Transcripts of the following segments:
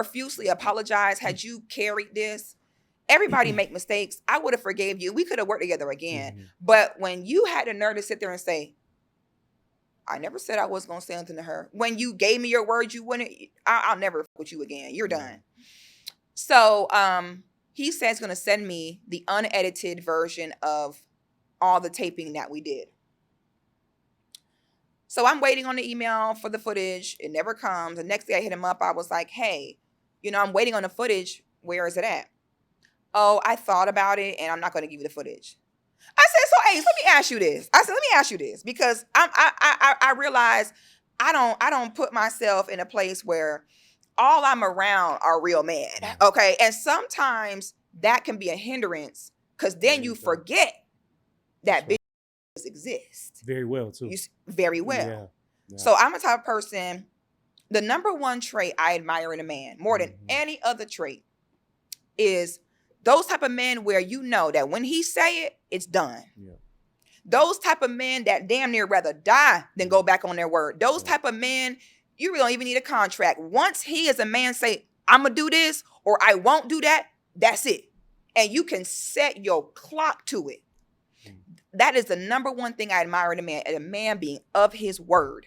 profusely apologize. Had you carried this, everybody make mistakes. I would have forgave you. We could have worked together again. Mm-hmm. But when you had the nerve to sit there and say, I never said I was going to say something to her. When you gave me your word, you wouldn't. I'll never fuck with you again. You're done. So he says he's going to send me the unedited version of all the taping that we did. So I'm waiting on the email for the footage. It never comes. The next day I hit him up. I was like, hey, I'm waiting on the footage. Where is it at? Oh, I thought about it and I'm not going to give you the footage. I said, so Ace, let me ask you this. Because I realize I don't put myself in a place where all I'm around are real men. Okay. And sometimes that can be a hindrance because then you forget that bitch exist. Very well, too. Very well. Yeah. Yeah. So I'm a type of person, the number one trait I admire in a man, more than any other trait, is those type of men where you know that when he say it, it's done. Yeah. Those type of men that damn near rather die than go back on their word. Those type of men, you really don't even need a contract. Once he as a man say, I'm going to do this or I won't do that, that's it. And you can set your clock to it. That is the number one thing I admire in a man being of his word.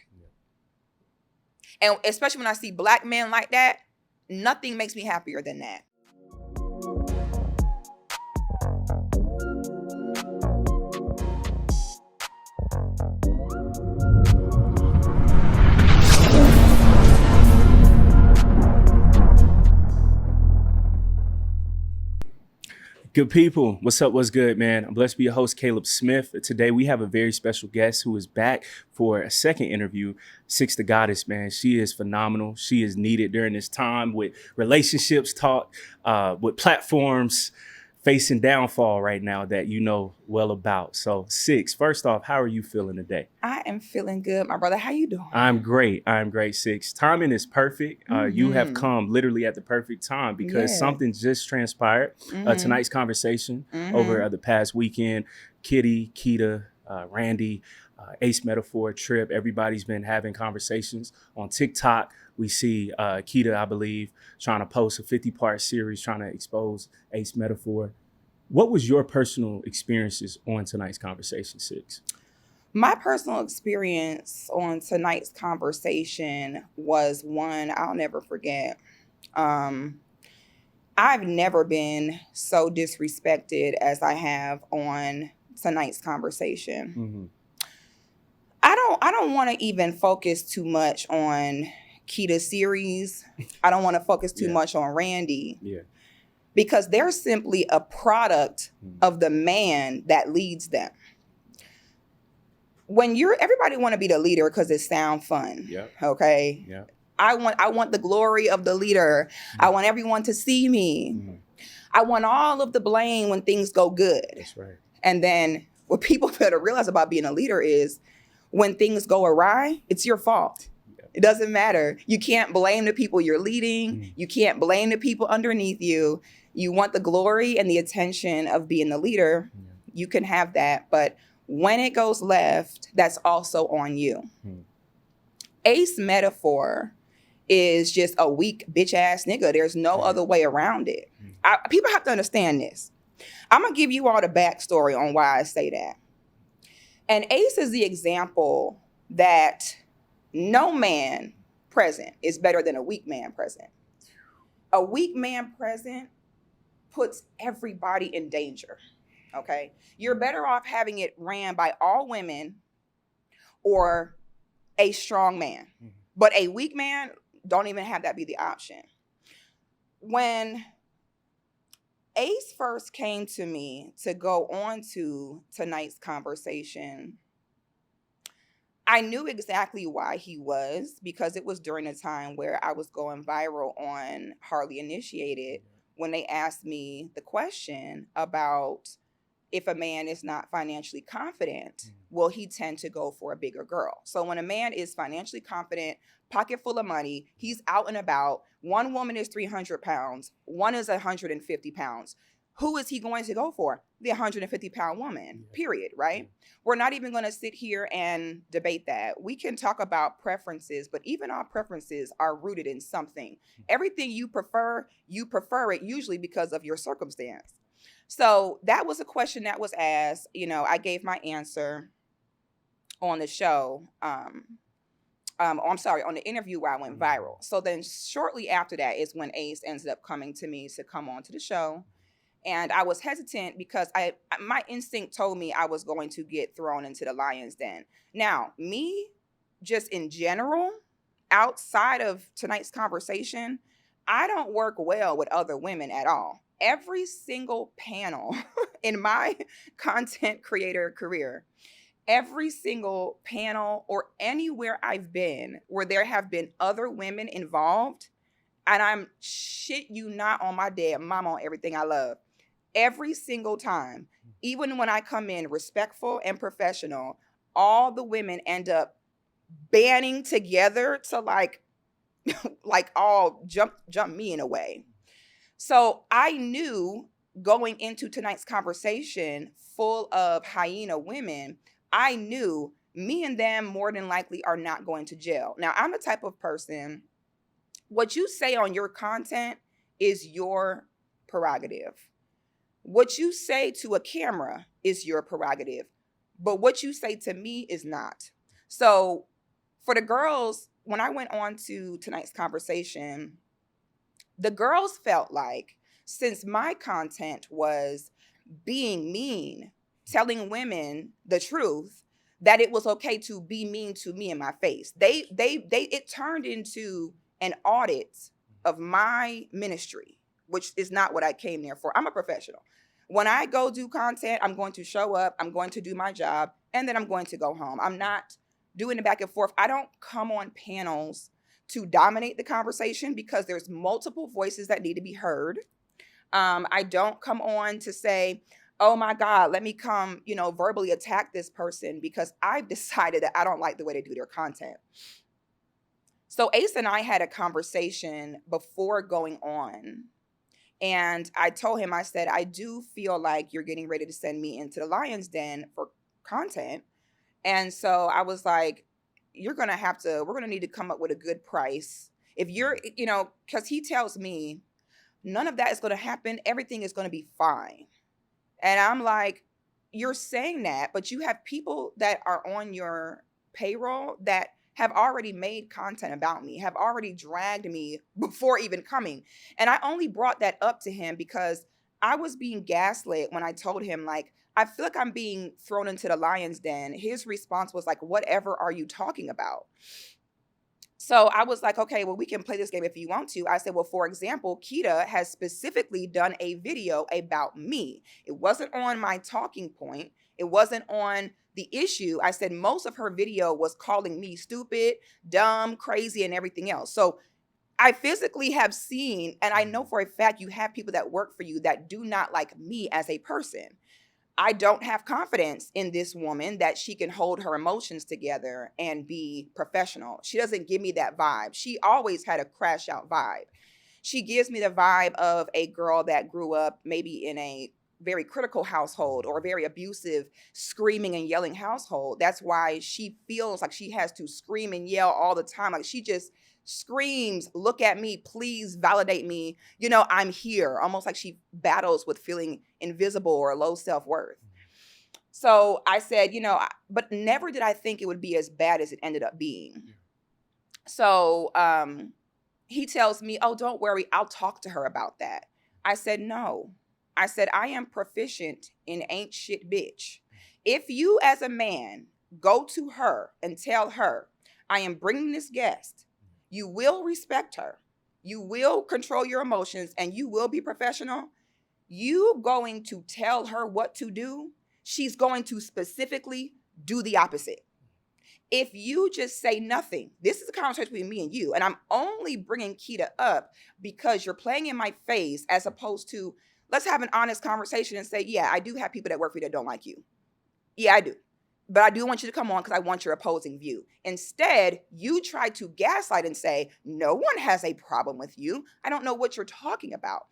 Yeah. And especially when I see black men like that, nothing makes me happier than that. Good people, what's up, what's good, man? I'm blessed to be your host, Caleb Smith. Today, we have a very special guest who is back for a second interview, Six The Goddis, man. She is phenomenal. She is needed during this time with relationships talk, with platforms facing downfall right now that you know well about. So, Six, first off, how are you feeling today? I am feeling good, my brother. How you doing? I'm great, Six. Timing is perfect. You have come literally at the perfect time because something just transpired. Tonight's conversation over the past weekend, Kitty, Keita, Randy, Ace Metaphor, Trip, everybody's been having conversations on TikTok. We see Keita, I believe, trying to post a 50-part series trying to expose Ace Metaphor. What was your personal experiences on tonight's conversation, Six? My personal experience on tonight's conversation was one I'll never forget. I've never been so disrespected as I have on tonight's conversation. Mm-hmm. I don't want to even focus too much on Keita's series. I don't want to focus too much on Randy. Yeah. Because they're simply a product of the man that leads them. When everybody want to be the leader because it sound fun. Yeah. Okay. Yeah. I want the glory of the leader. I want everyone to see me. I want all of the blame when things go good. That's right. And then what people better realize about being a leader is when things go awry, it's your fault. It doesn't matter. You can't blame the people you're leading. You can't blame the people underneath you. You want the glory and the attention of being the leader. You can have that. But when it goes left, that's also on you. Ace Metaphor is just a weak bitch ass nigga. There's no other way around it. People have to understand this. I'm going to give you all the backstory on why I say that. And Ace is the example that no man present is better than a weak man present. A weak man present puts everybody in danger, okay? You're better off having it ran by all women or a strong man. But a weak man, don't even have that be the option. When Ace first came to me to go on to tonight's conversation, I knew exactly why he was, because it was during a time where I was going viral on Hardly Initiated when they asked me the question about if a man is not financially confident, will he tend to go for a bigger girl? So when a man is financially confident, pocket full of money, he's out and about, one woman is 300 pounds, one is 150 pounds. who is he going to go for? The 150-pound woman, period, right? We're not even going to sit here and debate that. We can talk about preferences, but even our preferences are rooted in something. Everything you prefer it usually because of your circumstance. So that was a question that was asked. You know, I gave my answer on the show. I'm sorry, on the interview where I went viral. So then shortly after that is when Ace ended up coming to me to come on to the show. And I was hesitant because my instinct told me I was going to get thrown into the lion's den. Now, me, just in general, outside of tonight's conversation, I don't work well with other women at all. Every single panel in my content creator career, every single panel or anywhere I've been where there have been other women involved, and I'm shit you not on my dead mama on everything I love. Every single time, even when I come in respectful and professional, all the women end up banding together to like all jump me in a way. So I knew going into tonight's conversation full of hyena women, I knew me and them more than likely are not going to jail. Now, I'm the type of person, what you say on your content is your prerogative. What you say to a camera is your prerogative, but what you say to me is not. So for the girls, when I went on to tonight's conversation, the girls felt like since my content was being mean, telling women the truth, that it was okay to be mean to me in my face. It turned into an audit of my ministry, which is not what I came there for. I'm a professional. When I go do content, I'm going to show up, I'm going to do my job, and then I'm going to go home. I'm not doing the back and forth. I don't come on panels to dominate the conversation because there's multiple voices that need to be heard. I don't come on to say, oh my God, let me come, verbally attack this person because I've decided that I don't like the way they do their content. So Ace and I had a conversation before going on. And I told him, I said, I do feel like you're getting ready to send me into the lion's den for content. And so I was like, we're going to need to come up with a good price. If you're, because he tells me none of that is going to happen. Everything is going to be fine. And I'm like, you're saying that, but you have people that are on your payroll that have already made content about me, have already dragged me before even coming. And I only brought that up to him because I was being gaslit when I told him, like, I feel like I'm being thrown into the lion's den. His response was like, whatever are you talking about? So I was like, okay, well, we can play this game if you want to. I said, well, for example, Keita has specifically done a video about me. It wasn't on my talking point. It wasn't on the issue. I said most of her video was calling me stupid, dumb, crazy, and everything else. So I physically have seen, and I know for a fact you have people that work for you that do not like me as a person. I don't have confidence in this woman that she can hold her emotions together and be professional. She doesn't give me that vibe. She always had a crash out vibe. She gives me the vibe of a girl that grew up maybe in a very critical household or a very abusive, screaming and yelling household. That's why she feels like she has to scream and yell all the time. Like she just screams, look at me, please validate me. I'm here. Almost like she battles with feeling invisible or low self-worth. So I said, but never did I think it would be as bad as it ended up being. So he tells me, oh, don't worry, I'll talk to her about that. I said, no. I said, I am proficient in ain't shit bitch. If you as a man go to her and tell her, I am bringing this guest, you will respect her, you will control your emotions, and you will be professional. You going to tell her what to do, she's going to specifically do the opposite. If you just say nothing, this is a conversation between me and you, and I'm only bringing Keita up because you're playing in my face as opposed to, let's have an honest conversation and say, yeah, I do have people that work for you that don't like you. Yeah, I do. But I do want you to come on because I want your opposing view. Instead, you try to gaslight and say, no one has a problem with you. I don't know what you're talking about.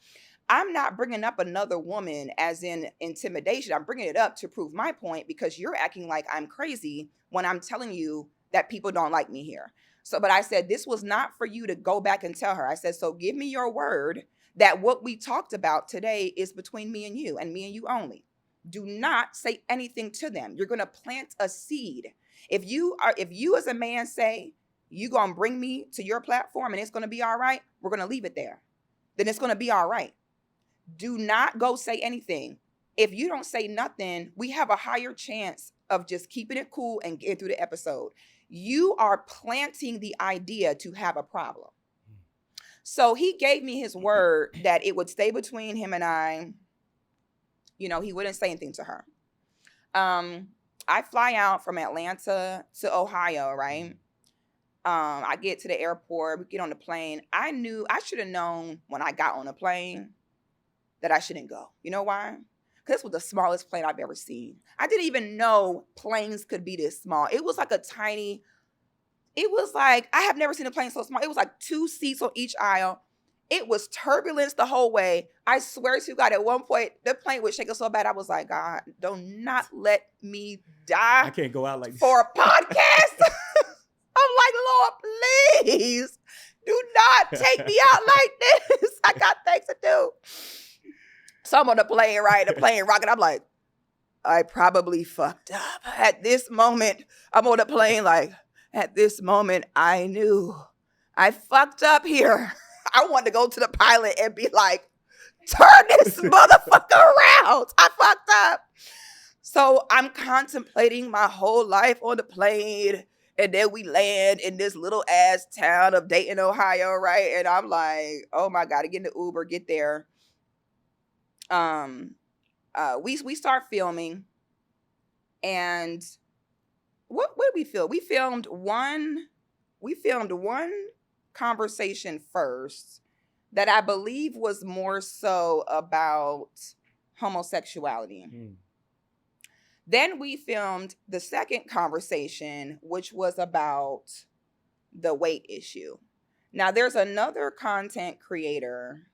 I'm not bringing up another woman as in intimidation. I'm bringing it up to prove my point because you're acting like I'm crazy when I'm telling you that people don't like me here. So, but I said, this was not for you to go back and tell her. I said, so give me your word that what we talked about today is between me and you only. Do not say anything to them. You're going to plant a seed. If you as a man say, you going to bring me to your platform and it's going to be all right, we're going to leave it there. Then it's going to be all right. Do not go say anything. If you don't say nothing, we have a higher chance of just keeping it cool and getting through the episode. You are planting the idea to have a problem. So he gave me his word that it would stay between him and I. You know, he wouldn't say anything to her. I fly out from Atlanta to Ohio, right? I get to the airport, we get on the plane. I should have known when I got on the plane that I shouldn't go. You know why? Because this was the smallest plane I've ever seen. I didn't even know planes could be this small. It was like I have never seen a plane so small. It was like 2 seats on each aisle. It was turbulence the whole way. I swear to God, at one point, the plane was shaking so bad, I was like, God, do not let me die. I can't go out like this. For a podcast. I'm like, Lord, please do not take me out like this. I got things to do. So I'm on the plane, right? The plane rocking. I'm like, I probably fucked up. At this moment, I'm on the plane like, at this moment, I knew I fucked up here. I wanted to go to the pilot and be like, turn this motherfucker around. I fucked up. So I'm contemplating my whole life on the plane. And then we land in this little ass town of Dayton, Ohio, right? And I'm like, oh my God, I get in the Uber, get there. We start filming. And what did we film? We filmed one conversation first that I believe was more so about homosexuality. Then we filmed the second conversation, which was about the weight issue. Now, there's another content creator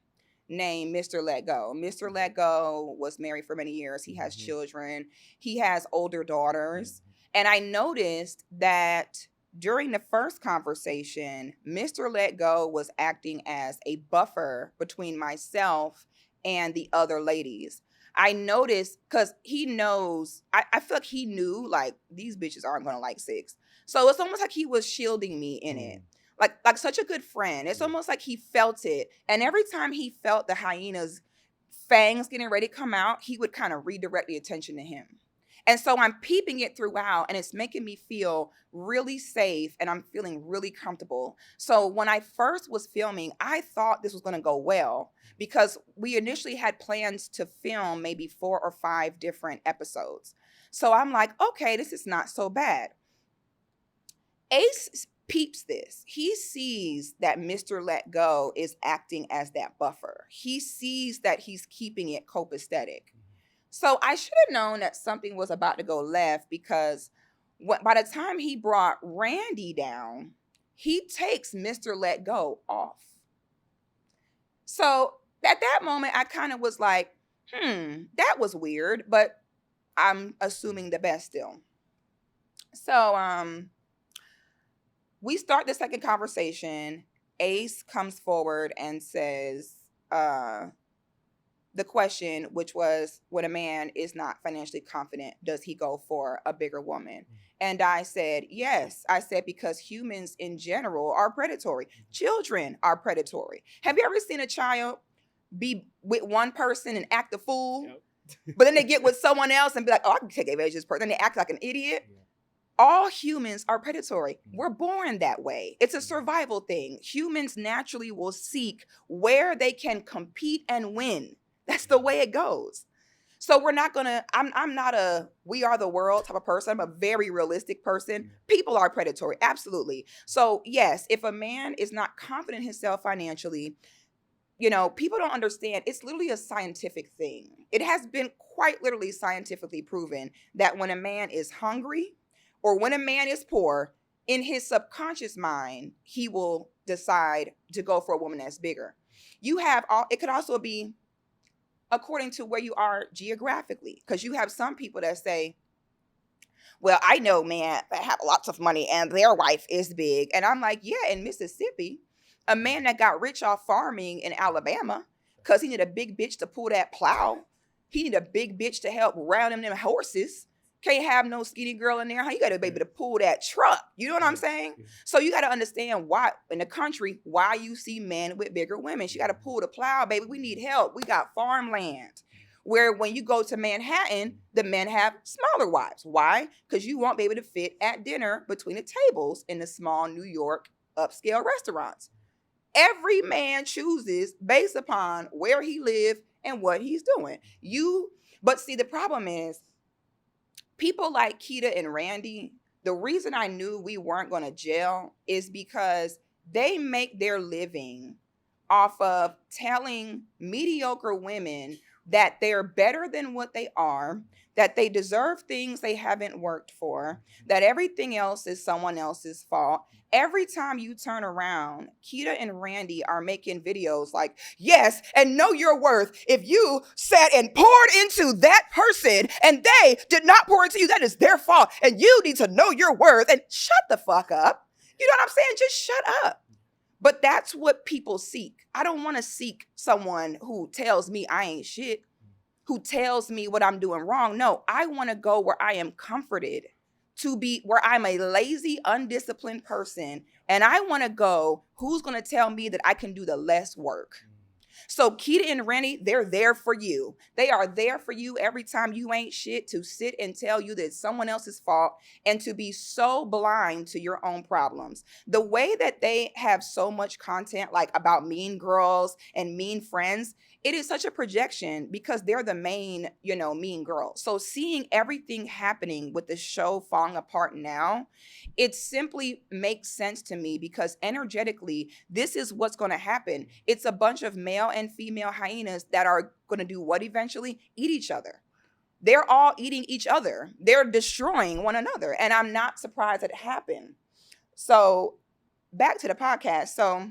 named Mr. Let Go. Mr. Let Go was married for many years. He has children. He has older daughters. And I noticed that during the first conversation, Mr. Let Go was acting as a buffer between myself and the other ladies. I noticed because he knows, I feel like he knew like these bitches aren't going to like Six. So it's almost like he was shielding me in it. Like such a good friend. It's almost like he felt it. And every time he felt the hyena's fangs getting ready to come out, he would kind of redirect the attention to him. And so I'm peeping it throughout and it's making me feel really safe and I'm feeling really comfortable. So when I first was filming, I thought this was going to go well because we initially had plans to film maybe 4 or 5 different episodes. So I'm like, okay, this is not so bad. Ace peeps this. He sees that Mr. Let Go is acting as that buffer. He sees that he's keeping it copacetic. So I should have known that something was about to go left because by the time he brought Randy down, he takes Mr. Let Go off. So at that moment, I kind of was like, that was weird, but I'm assuming the best still. So we start the second conversation. Ace comes forward and says, the question, which was, when a man is not financially confident, does he go for a bigger woman? And I said, yes. I said, because humans in general are predatory. Children are predatory. Have you ever seen a child be with one person and act a fool? Yep. But then they get with someone else and be like, oh, I can take advantage of this person. And they act like an idiot. Yeah. All humans are predatory. We're born that way. It's a survival thing. Humans naturally will seek where they can compete and win. That's the way it goes. So we're not gonna, I'm not a we are the world type of person. I'm a very realistic person. People are predatory, absolutely. So yes, if a man is not confident in himself financially, you know, people don't understand. It's literally a scientific thing. It has been quite literally scientifically proven that when a man is hungry or when a man is poor, in his subconscious mind, he will decide to go for a woman that's bigger. You have all, it could also be according to where you are geographically. Because you have some people that say, well, I know men that have lots of money and their wife is big. And I'm like, yeah, in Mississippi, a man that got rich off farming in Alabama, because he need a big bitch to pull that plow. He need a big bitch to help round him them horses. Can't have no skinny girl in there. How you got to be able to pull that truck? You know what I'm saying? So you got to understand why in the country, why you see men with bigger women. You got to pull the plow, baby. We need help. We got farmland. Where when you go to Manhattan, the men have smaller wives. Why? Because you won't be able to fit at dinner between the tables in the small New York upscale restaurants. Every man chooses based upon where he lives and what he's doing. But see, the problem is people like Keita and Randy, the reason I knew we weren't going to gel is because they make their living off of telling mediocre women that they're better than what they are, that they deserve things they haven't worked for, that everything else is someone else's fault. Every time you turn around, Keita and Randy are making videos like, yes, and know your worth. If you sat and poured into that person and they did not pour into you, that is their fault. And you need to know your worth and shut the fuck up. You know what I'm saying? Just shut up. But that's what people seek. I don't want to seek someone who tells me I ain't shit, who tells me what I'm doing wrong. No, I want to go where I am comforted, to be where I'm a lazy, undisciplined person. And I want to go, who's going to tell me that I can do the less work? So Keita and Rennie, they're there for you. They are there for you every time you ain't shit, to sit and tell you that it's someone else's fault and to be so blind to your own problems. The way that they have so much content like about mean girls and mean friends, it is such a projection because they're the main, mean girl. So seeing everything happening with the show falling apart now, it simply makes sense to me because energetically, this is what's going to happen. It's a bunch of male and female hyenas that are going to do what eventually? Eat each other. They're all eating each other. They're destroying one another. And I'm not surprised that it happened. So back to the podcast. So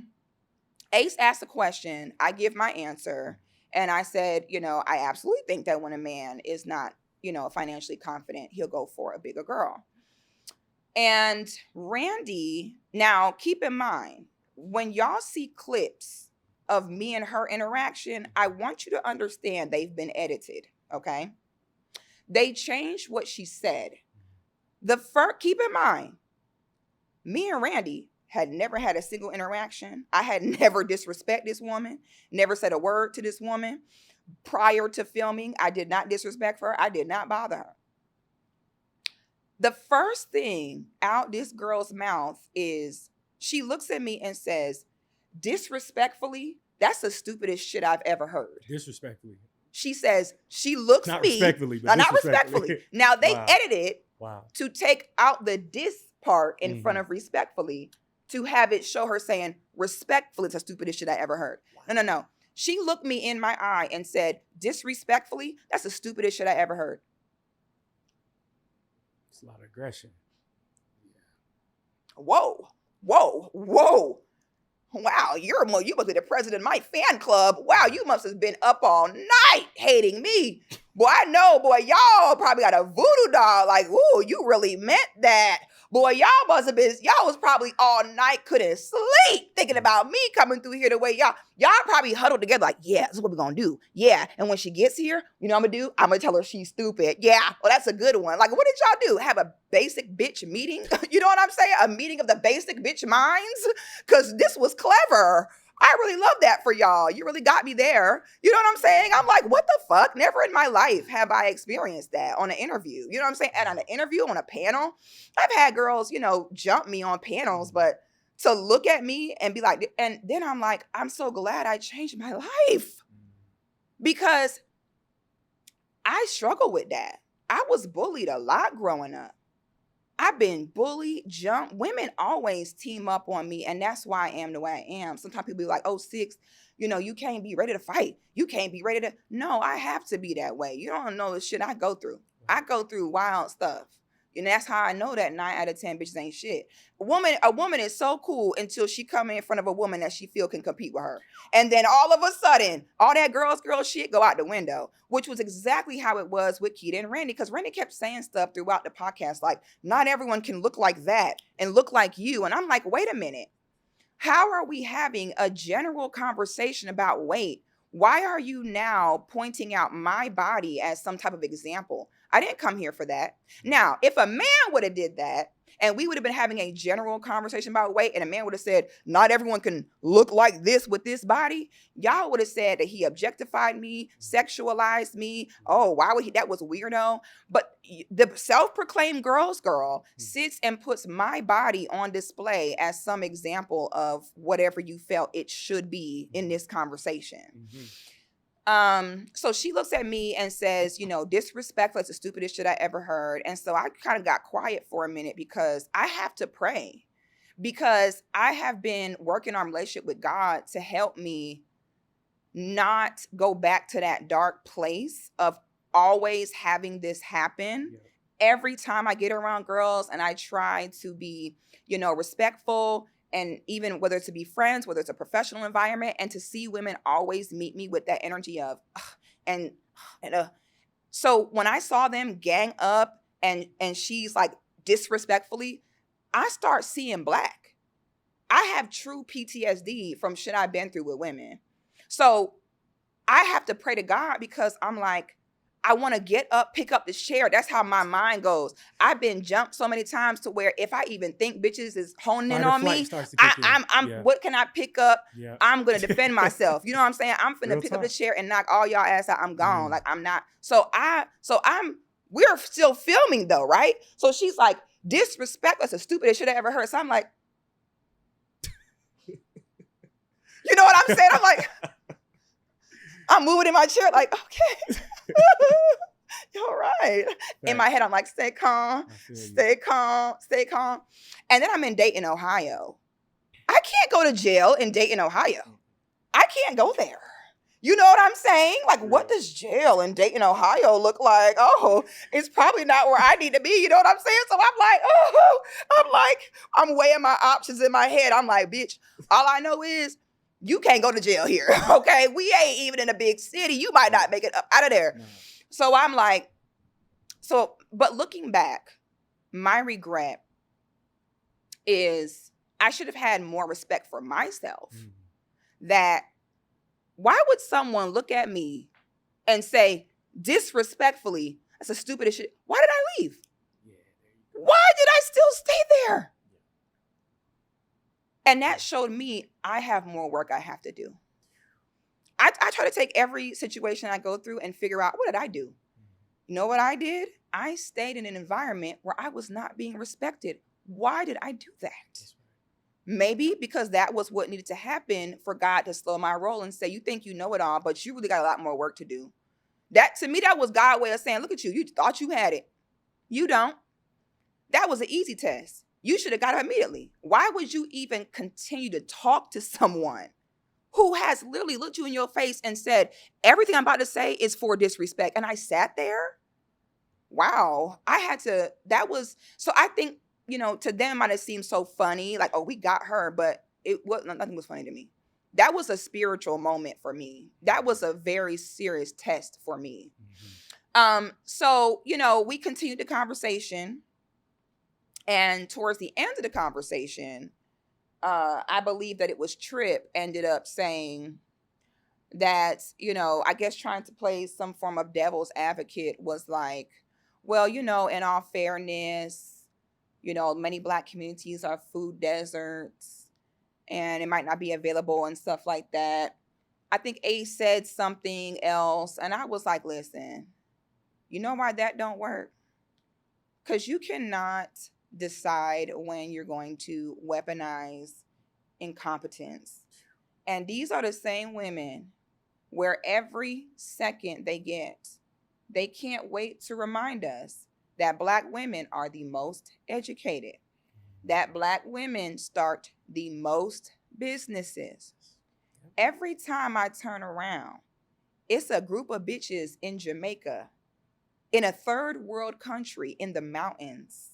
Ace asked a question. I give my answer. And I said, I absolutely think that when a man is not, financially confident, he'll go for a bigger girl. And Randy, now keep in mind, when y'all see clips of me and her interaction, I want you to understand they've been edited, okay? They changed what she said. Keep in mind, me and Randy had never had a single interaction. I had never disrespected this woman, never said a word to this woman. Prior to filming, I did not disrespect her. I did not bother her. The first thing out this girl's mouth is she looks at me and says, disrespectfully, that's the stupidest shit I've ever heard. Disrespectfully. She says, she looks not me. Respectfully, but not respectfully. Now they Wow. edited to take out the dis part in front of respectfully to have it show her saying, respectfully, it's the stupidest shit I ever heard. Wow. No. She looked me in my eye and said, disrespectfully, that's the stupidest shit I ever heard. It's a lot of aggression. Yeah. Whoa. Wow, you must be the president of my fan club. Wow, you must have been up all night hating me. Boy, I know, boy, y'all probably got a voodoo doll. Like, ooh, you really meant that. Boy, y'all was probably all night, couldn't sleep, thinking about me coming through here the way y'all probably huddled together like, yeah, this is what we're going to do. Yeah, and when she gets here, you know what I'm going to do? I'm going to tell her she's stupid. Yeah, well, that's a good one. Like, what did y'all do? Have a basic bitch meeting? You know what I'm saying? A meeting of the basic bitch minds? Because this was clever. I really love that for y'all. You really got me there. You know what I'm saying? I'm like, what the fuck? Never in my life have I experienced that on an interview. You know what I'm saying? And on an interview, on a panel, I've had girls, jump me on panels, but to look at me and be like, and then I'm like, I'm so glad I changed my life because I struggle with that. I was bullied a lot growing up. I've been bullied, jumped. Women always team up on me, and that's why I am the way I am. Sometimes people be like, oh, Six, you can't be ready to fight. You can't be ready to. No, I have to be that way. You don't know the shit I go through. I go through wild stuff. And that's how I know that 9 out of 10 bitches ain't shit. A woman is so cool until she come in front of a woman that she feel can compete with her. And then all of a sudden, all that girl shit go out the window, which was exactly how it was with Keita and Randy. Because Randy kept saying stuff throughout the podcast, like, not everyone can look like that and look like you. And I'm like, wait a minute. How are we having a general conversation about weight? Why are you now pointing out my body as some type of example? I didn't come here for that. Now, if a man would have did that, and we would have been having a general conversation about weight, and a man would have said, not everyone can look like this with this body, y'all would have said that he objectified me, sexualized me. Oh, why would he? That was weirdo. But the self-proclaimed girl's girl sits and puts my body on display as some example of whatever you felt it should be in this conversation. So she looks at me and says, disrespectful is the stupidest shit I ever heard. And so I kind of got quiet for a minute because I have to pray, because I have been working on a relationship with God to help me not go back to that dark place of always having this happen. Yeah. Every time I get around girls and I try to be, respectful, and even whether it's to be friends, whether it's a professional environment, and to see women always meet me with that energy of, So when I saw them gang up and she's like disrespectfully, I start seeing black. I have true PTSD from shit I've been through with women. So I have to pray to God, because I'm like, I want to get up, pick up this chair. That's how my mind goes. I've been jumped so many times to where if I even think bitches is honing in on me, what can I pick up? Yeah. I'm going to defend myself. You know what I'm saying? I'm finna pick up the chair and knock all y'all ass out. I'm gone. Like, I'm not. We're still filming though, right? So she's like, disrespect, that's the stupidest shit I ever heard. So I'm like, you know what I'm saying? I'm like, I'm moving in my chair like, okay. You're right. Right. In my head, I'm like, stay calm, stay calm, stay calm. And then I'm in Dayton, Ohio. I can't go to jail in Dayton, Ohio. I can't go there. You know what I'm saying? Like, what does jail in Dayton, Ohio look like? Oh, it's probably not where I need to be. You know what I'm saying? So I'm weighing my options in my head. I'm like, bitch, all I know is you can't go to jail here, okay? We ain't even in a big city. You might not make it up out of there. No. So I'm like, but looking back, my regret is I should have had more respect for myself. That why would someone look at me and say disrespectfully, that's the stupidest shit. Why did I leave? Why did I still stay there? And that showed me I have more work I have to do. I try to take every situation I go through and figure out, what did I do? You know what I did? I stayed in an environment where I was not being respected. Why did I do that? Maybe because that was what needed to happen for God to slow my roll and say, you think you know it all, but you really got a lot more work to do. That, to me, that was God's way of saying, look at you. You thought you had it. You don't. That was an easy test. You should have got it immediately. Why would you even continue to talk to someone who has literally looked you in your face and said, everything I'm about to say is for disrespect? And I sat there. Wow. So I think, to them it might have seemed so funny, like, oh, we got her, but nothing was funny to me. That was a spiritual moment for me. That was a very serious test for me. Mm-hmm. So, we continued the conversation. And towards the end of the conversation, I believe that it was Tripp ended up saying that, I guess trying to play some form of devil's advocate was like, well, in all fairness, many Black communities are food deserts and it might not be available and stuff like that. I think Ace said something else. And I was like, listen, you know why that don't work? Because you cannot decide when you're going to weaponize incompetence. And these are the same women where every second they get, they can't wait to remind us that Black women are the most educated, that Black women start the most businesses. Every time I turn around, it's a group of bitches in Jamaica in a third world country, in the mountains,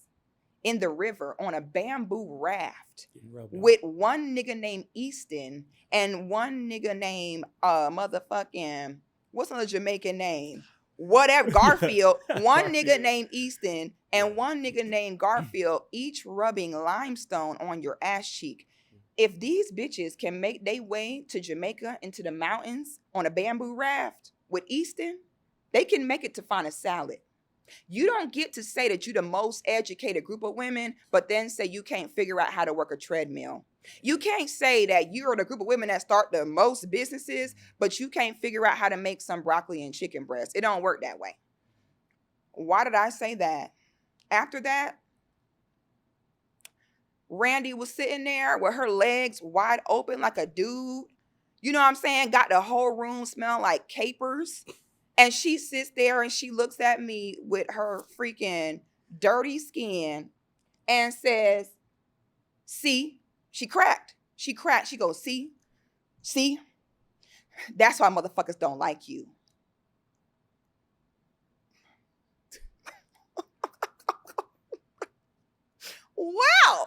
in the river, on a bamboo raft with one nigga named Easton and one nigga named motherfucking, what's another Jamaican name? Whatever, Garfield. One nigga named Easton and one nigga named Garfield, each rubbing limestone on your ass cheek. If these bitches can make their way to Jamaica into the mountains on a bamboo raft with Easton, they can make it to find a salad. You don't get to say that you're the most educated group of women, but then say you can't figure out how to work a treadmill. You can't say that you're the group of women that start the most businesses, but you can't figure out how to make some broccoli and chicken breast. It don't work that way. Why did I say that? After that, Randy was sitting there with her legs wide open like a dude. You know what I'm saying? Got the whole room smell like capers. And she sits there and she looks at me with her freaking dirty skin and says, see, she cracked. She goes, see, that's why motherfuckers don't like you. Wow.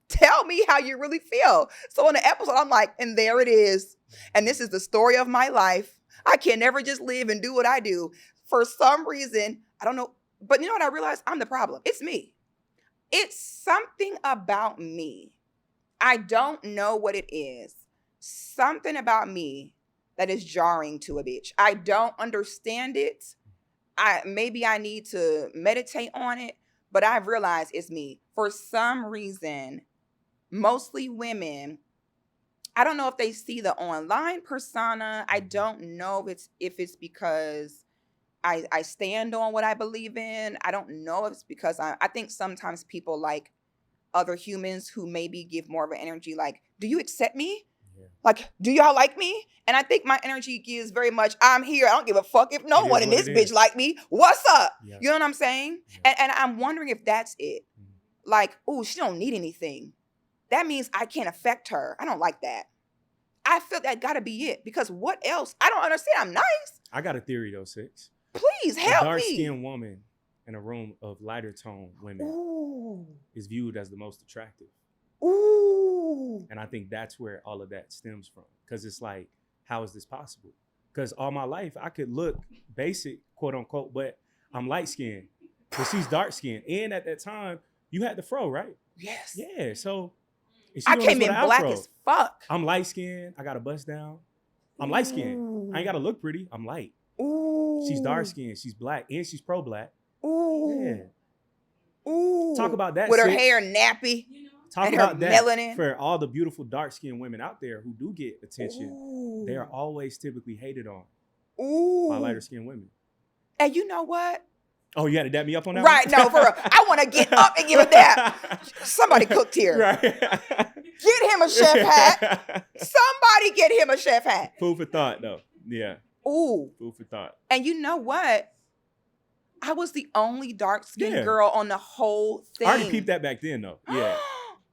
Tell me how you really feel. So in the episode, I'm like, and there it is. And this is the story of my life. I can never just live and do what I do. For some reason, I don't know. But you know what I realized? I'm the problem. It's me. It's something about me. I don't know what it is. Something about me that is jarring to a bitch. I don't understand it. Maybe I need to meditate on it. But I've realized it's me. For some reason, mostly women, I don't know if they see the online persona. I don't know if it's because I stand on what I believe in. I don't know if it's because I think sometimes people like other humans who maybe give more of an energy like, do you accept me? Yeah. Like, do y'all like me? And I think my energy gives very much, I'm here. I don't give a fuck if no one in this bitch like me. What's up? Yeah. You know what I'm saying? Yeah. And I'm wondering if that's it. Mm-hmm. Like, oh, she don't need anything. That means I can't affect her. I don't like that. I feel that gotta be it. Because what else? I don't understand. I'm nice. I got a theory though, Six. Please help me. A dark-skinned woman in a room of lighter tone women is viewed as the most attractive. Ooh. And I think that's where all of that stems from. Because it's like, how is this possible? Because all my life I could look basic, quote unquote, but I'm light-skinned. But she's dark-skinned. And at that time, you had the fro, right? Yes. Yeah, so I came in black as fuck. I'm light-skinned. I got a bust down. I'm light-skinned. I ain't got to look pretty. I'm light. Ooh. She's dark-skinned. She's black. And she's pro-black. Ooh. Yeah. Ooh. Talk about that. With her hair nappy. Talk and about her that melanin. For all the beautiful dark-skinned women out there who do get attention. Ooh. They are always typically hated on by lighter-skinned women. And you know what? Oh, you had to dap me up on that right, one? No, for real. I want to get up and give a dap. Somebody cooked here. Right. Get him a chef hat. Somebody get him a chef hat. Food for thought, though. Yeah. Ooh. Food for thought. And you know what? I was the only dark-skinned girl on the whole thing. I already peeped that back then, though. Yeah.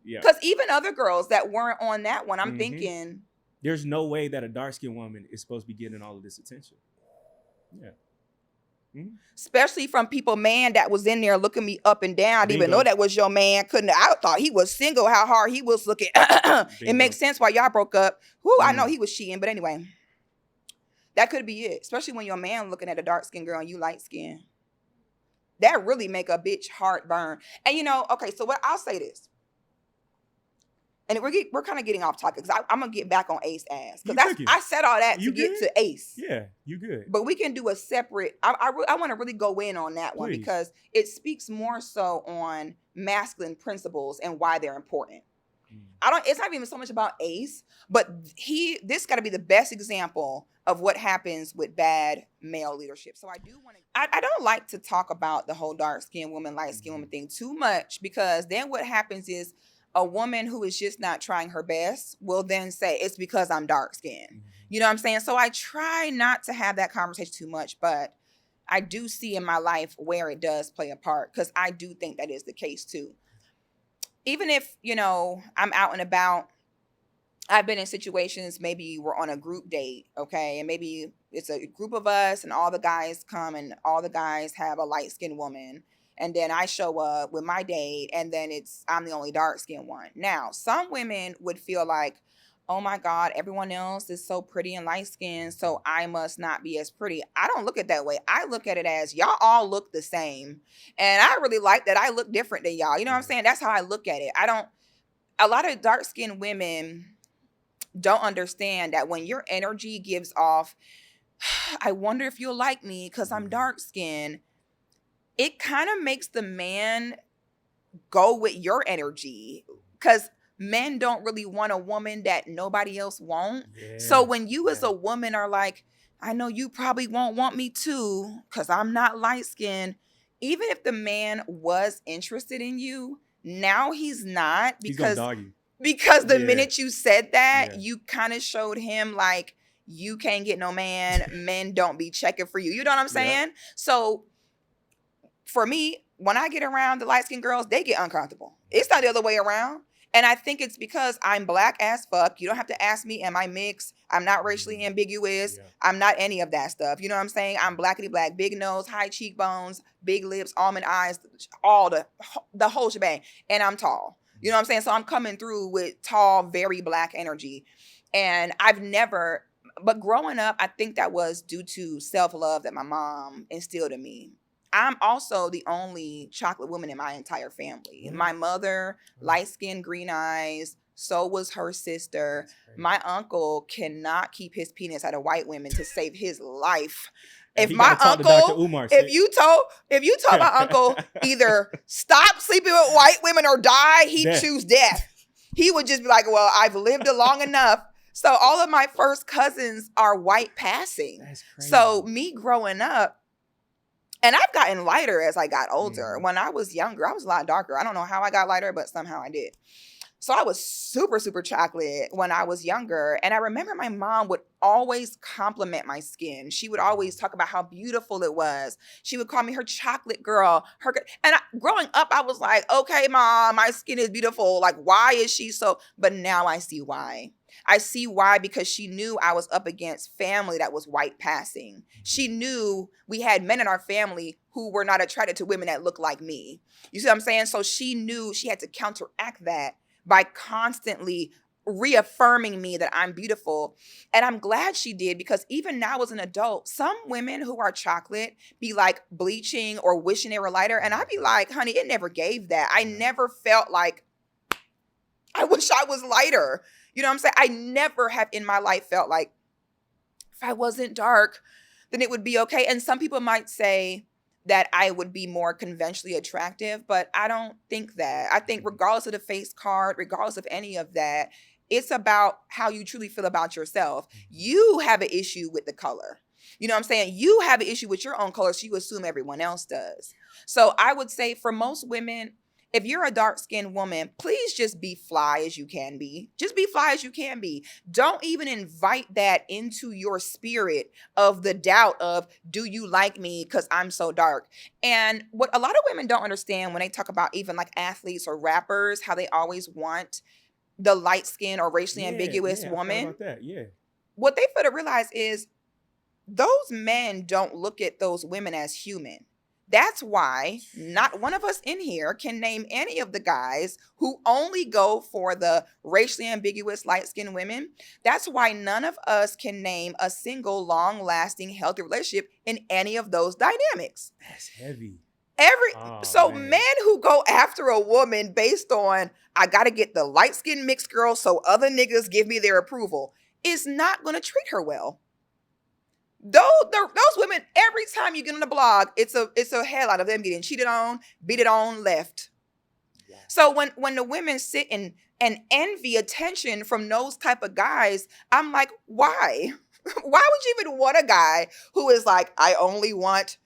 Yeah. Because even other girls that weren't on that one, I'm thinking. There's no way that a dark-skinned woman is supposed to be getting all of this attention. Yeah. Mm-hmm. Especially from people, man, that was in there looking me up and down. I didn't even know that was your man. I thought he was single, how hard he was looking. It makes sense why y'all broke up. I know he was cheating, but anyway. That could be it. Especially when your man looking at a dark-skinned girl and you light-skinned. That really make a bitch heart burn. And you know, okay, so I'll say this. And we're kind of getting off topic because I'm going to get back on Ace ass. Because I said all that to get to Ace. Yeah, you good. But we can do a separate, I want to really go in on that one because it speaks more so on masculine principles and why they're important. It's not even so much about Ace, but this got to be the best example of what happens with bad male leadership. So I don't like to talk about the whole dark-skinned woman, light-skinned woman thing too much because then what happens is a woman who is just not trying her best will then say, it's because I'm dark-skinned. Mm-hmm. You know what I'm saying? So I try not to have that conversation too much, but I do see in my life where it does play a part because I do think that is the case too. Even if, I'm out and about, I've been in situations, maybe we're on a group date, okay? And maybe it's a group of us and all the guys come and all the guys have a light-skinned woman. And then I show up with my date and then I'm the only dark-skinned one. Now, some women would feel like, oh my God, everyone else is so pretty and light-skinned, so I must not be as pretty. I don't look at it that way. I look at it as y'all all look the same. And I really like that I look different than y'all. You know what I'm saying? That's how I look at it. A lot of dark-skinned women don't understand that when your energy gives off, I wonder if you'll like me because I'm dark skinned, it kind of makes the man go with your energy, because men don't really want a woman that nobody else won't. Yeah. So when you as a woman are like, I know you probably won't want me too because I'm not light skinned, even if the man was interested in you, now he's not, because he's gonna dog you. Because the minute you said that, you kind of showed him like, you can't get no man. Men don't be checking for you. You know what I'm saying? Yep. So for me, when I get around the light-skinned girls, they get uncomfortable. It's not the other way around. And I think it's because I'm black as fuck. You don't have to ask me, am I mixed? I'm not racially ambiguous. Yeah. I'm not any of that stuff. You know what I'm saying? I'm blackity black, big nose, high cheekbones, big lips, almond eyes, all the whole shebang. And I'm tall. You know what I'm saying? So I'm coming through with tall, very black energy. And but growing up, I think that was due to self-love that my mom instilled in me. I'm also the only chocolate woman in my entire family. Mm-hmm. My mother, light-skinned, green eyes. So was her sister. My uncle cannot keep his penis out of white women to save his life. If my uncle, if you told my uncle either stop sleeping with white women or die, he'd choose death. He would just be like, well, I've lived long enough. So all of my first cousins are white passing. That's crazy. So me growing up, and I've gotten lighter as I got older. Mm. When I was younger, I was a lot darker. I don't know how I got lighter, but somehow I did. So I was super, super chocolate when I was younger. And I remember my mom would always compliment my skin. She would always talk about how beautiful it was. She would call me her chocolate girl. Growing up, I was like, okay, Mom, my skin is beautiful. Like, why is she so? But now I see why. I see why, because she knew I was up against family that was white passing. She knew we had men in our family who were not attracted to women that looked like me. You see what I'm saying? So she knew she had to counteract that by constantly reaffirming me that I'm beautiful. And I'm glad she did, because even now as an adult, some women who are chocolate be like bleaching or wishing they were lighter. And I'd be like, honey, it never gave that. I never felt like, I wish I was lighter. You know what I'm saying? I never have in my life felt like if I wasn't dark, then it would be okay. And some people might say that I would be more conventionally attractive, but I don't think that. I think regardless of the face card, regardless of any of that, it's about how you truly feel about yourself. You have an issue with the color. You know what I'm saying? You have an issue with your own color, so you assume everyone else does. So I would say for most women, if you're a dark-skinned woman, please just be fly as you can be. Just be fly as you can be. Don't even invite that into your spirit of the doubt of, do you like me because I'm so dark? And what a lot of women don't understand when they talk about even like athletes or rappers, how they always want the light-skinned or racially ambiguous woman. About that. Yeah. What they fail to realize is those men don't look at those women as human. That's why not one of us in here can name any of the guys who only go for the racially ambiguous light-skinned women. That's why none of us can name a single long-lasting healthy relationship in any of those dynamics. That's heavy. Men who go after a woman based on, I got to get the light-skinned mixed girl so other niggas give me their approval, is not going to treat her well. Those women, every time you get on the blog, it's a headline of them getting cheated on, beat it on, left. Yeah. So when the women sit and envy attention from those type of guys, I'm like, why? Why would you even want a guy who is like, I only want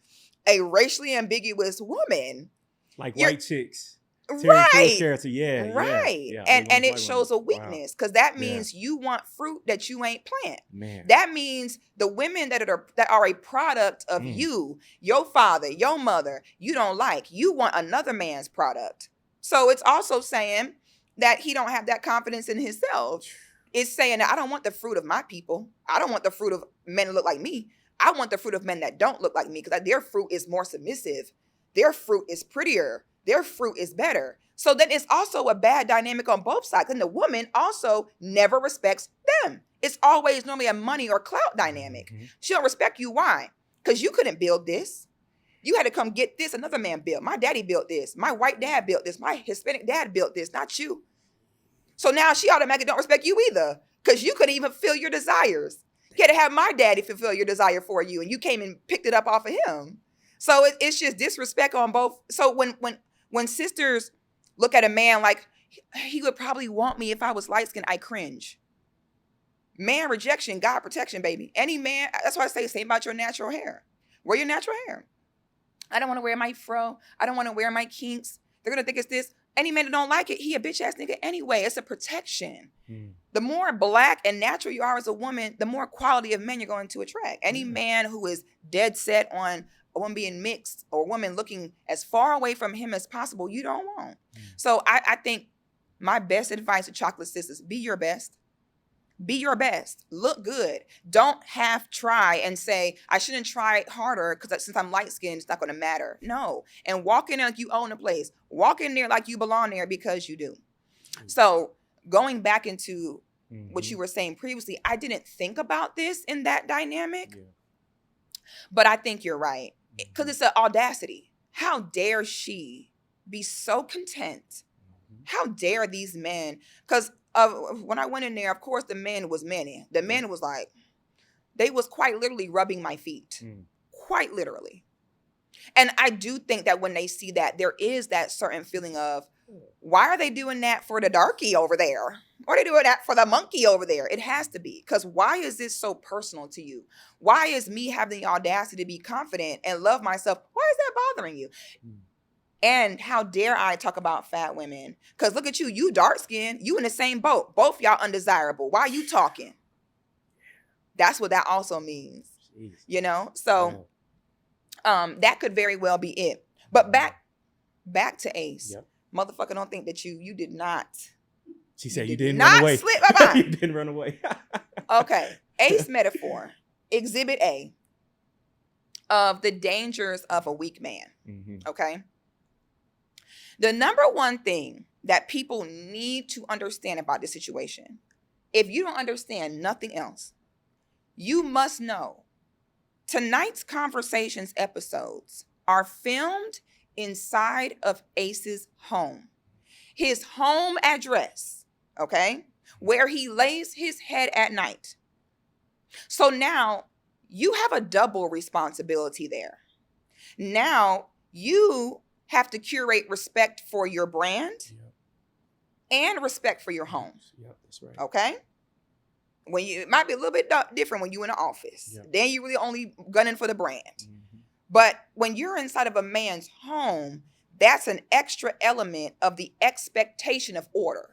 a racially ambiguous woman? Like white chicks. Right. Character. Yeah. Right. Yeah. And it shows a weakness, because that means you want fruit that you ain't plant. Man. That means the women that are a product of you, your father, your mother, you don't like. You want another man's product. So it's also saying that he don't have that confidence in himself. It's saying that I don't want the fruit of my people. I don't want the fruit of men that look like me. I want the fruit of men that don't look like me, because their fruit is more submissive. Their fruit is prettier. Their fruit is better. So then it's also a bad dynamic on both sides. And the woman also never respects them. It's always normally a money or clout dynamic. Mm-hmm. She don't respect you. Why? Because you couldn't build this. You had to come get this. Another man built. My daddy built this. My white dad built this. My Hispanic dad built this, not you. So now she automatically don't respect you either, because you couldn't even fulfill your desires. You had to have my daddy fulfill your desire for you, and you came and picked it up off of him. So it's just disrespect on both. So when sisters look at a man like, he would probably want me if I was light-skinned, I cringe. Man rejection, God protection, baby. Any man, that's why I say same about your natural hair. Wear your natural hair. I don't want to wear my fro. I don't want to wear my kinks. They're going to think it's this. Any man that don't like it, he a bitch ass nigga anyway. It's a protection. The more black and natural you are as a woman, the more quality of men you're going to attract. Any man who is dead set on a woman being mixed or a woman looking as far away from him as possible, you don't want. So I think my best advice to chocolate sisters, be your best. Be your best. Look good. Don't try and say, I shouldn't try harder because since I'm light-skinned, it's not going to matter. No. And walk in there like you own the place. Walk in there like you belong there, because you do. So going back into what you were saying previously, I didn't think about this in that dynamic. Yeah. But I think you're right. Because it's an audacity. How dare she be so content? How dare these men? Because when I went in there, of course, the men was many. The men was like, they was quite literally rubbing my feet. Quite literally. And I do think that when they see that, there is that certain feeling of, why are they doing that for the darky over there? Or are they doing that for the monkey over there? It has to be. Because why is this so personal to you? Why is me having the audacity to be confident and love myself? Why is that bothering you? And how dare I talk about fat women? Because look at you, you dark skinned, you in the same boat. Both y'all undesirable. Why are you talking? That's what that also means. Jeez. You know? So that could very well be it. But back to Ace. Yep. Motherfucker, don't think that you did not. She said you didn't run away. Slip my mind. You didn't run away. Okay. Ace metaphor. Exhibit A of the dangers of a weak man. Okay. The number one thing that people need to understand about this situation, if you don't understand nothing else, you must know tonight's conversations episodes are filmed inside of Ace's home. His home address, okay, where he lays his head at night. So now you have a double responsibility there. Now you have to curate respect for your brand and respect for your home. Yep, that's right. Okay? It might be a little bit different when you're in the office. Yep. Then you're really only gunning for the brand. But when you're inside of a man's home, that's an extra element of the expectation of order.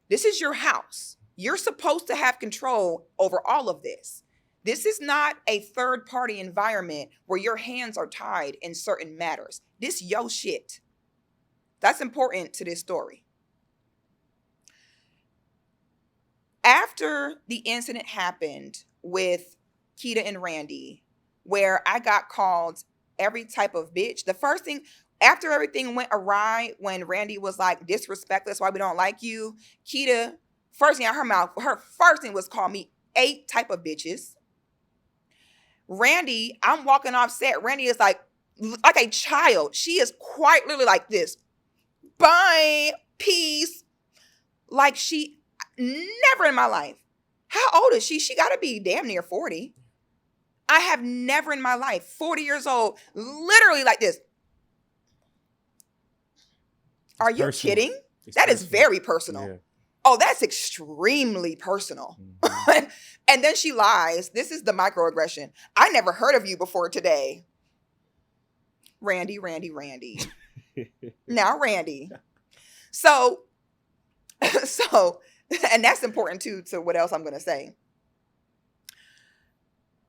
This is your house. You're supposed to have control over all of this. This is not a third-party environment where your hands are tied in certain matters. This yo shit. That's important to this story. After the incident happened with Keita and Randy, where I got called every type of bitch, the first thing, after everything went awry, when Randy was like, disrespect, that's why we don't like you, Keita, first thing out her mouth, her first thing was call me 8 type of bitches. Randy, I'm walking off set. Randy is like a child. She is quite literally like this. Bye, peace. Like she, never in my life. How old is she? She got to be damn near 40. I have never in my life, 40 years old, literally like this. Are you kidding? That is very personal. Yeah. Oh, that's extremely personal. And then she lies. This is the microaggression. I never heard of you before today. Randy. Now, Randy. So, and that's important too, to what else I'm going to say.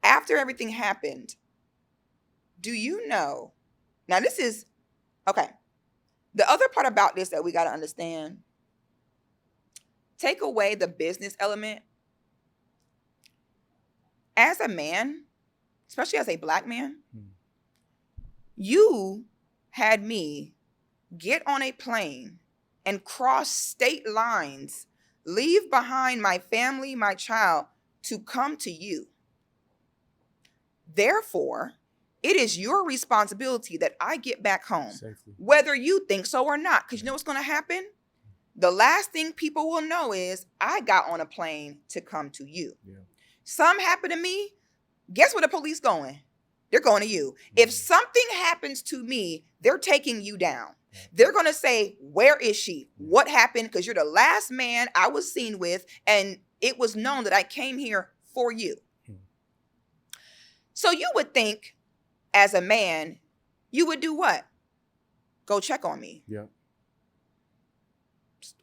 After everything happened, do you know? Now, this is, okay. The other part about this that we got to understand, take away the business element. As a man, especially as a Black man, you had me get on a plane and cross state lines, leave behind my family, my child, to come to you. Therefore, it is your responsibility that I get back home, safely, whether you think so or not. Because you know what's going to happen? The last thing people will know is I got on a plane to come to you. Yeah. Something happened to me. Guess where the police going? They're going to you. Mm-hmm. If something happens to me, they're taking you down. Yeah. They're going to say, where is she? What happened? Because you're the last man I was seen with, and it was known that I came here for you. Mm-hmm. So you would think, as a man, you would do what? Go check on me. Yeah.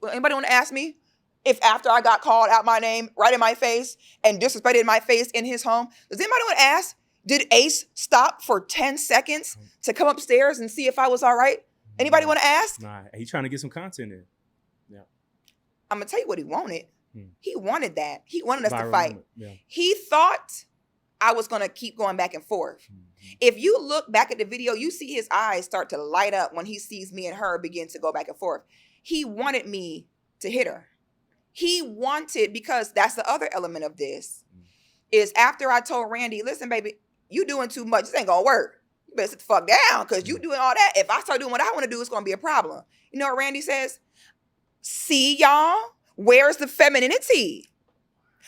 Anybody want to ask me if after I got called out my name right in my face and disrespected my face in his home, does anybody want to ask, did Ace stop for 10 seconds to come upstairs and see if I was all right? Anybody want to ask? Nah, he trying to get some content in. Yeah. I'm going to tell you what he wanted. He wanted that. He wanted us to fight. Yeah. He thought I was going to keep going back and forth. Mm-hmm. If you look back at the video, you see his eyes start to light up when he sees me and her begin to go back and forth. He wanted me to hit her. He wanted, because that's the other element of this, is after I told Randy, listen, baby, you doing too much. This ain't going to work. You better sit the fuck down because you doing all that. If I start doing what I want to do, it's going to be a problem. You know what Randy says? See, y'all, where's the femininity?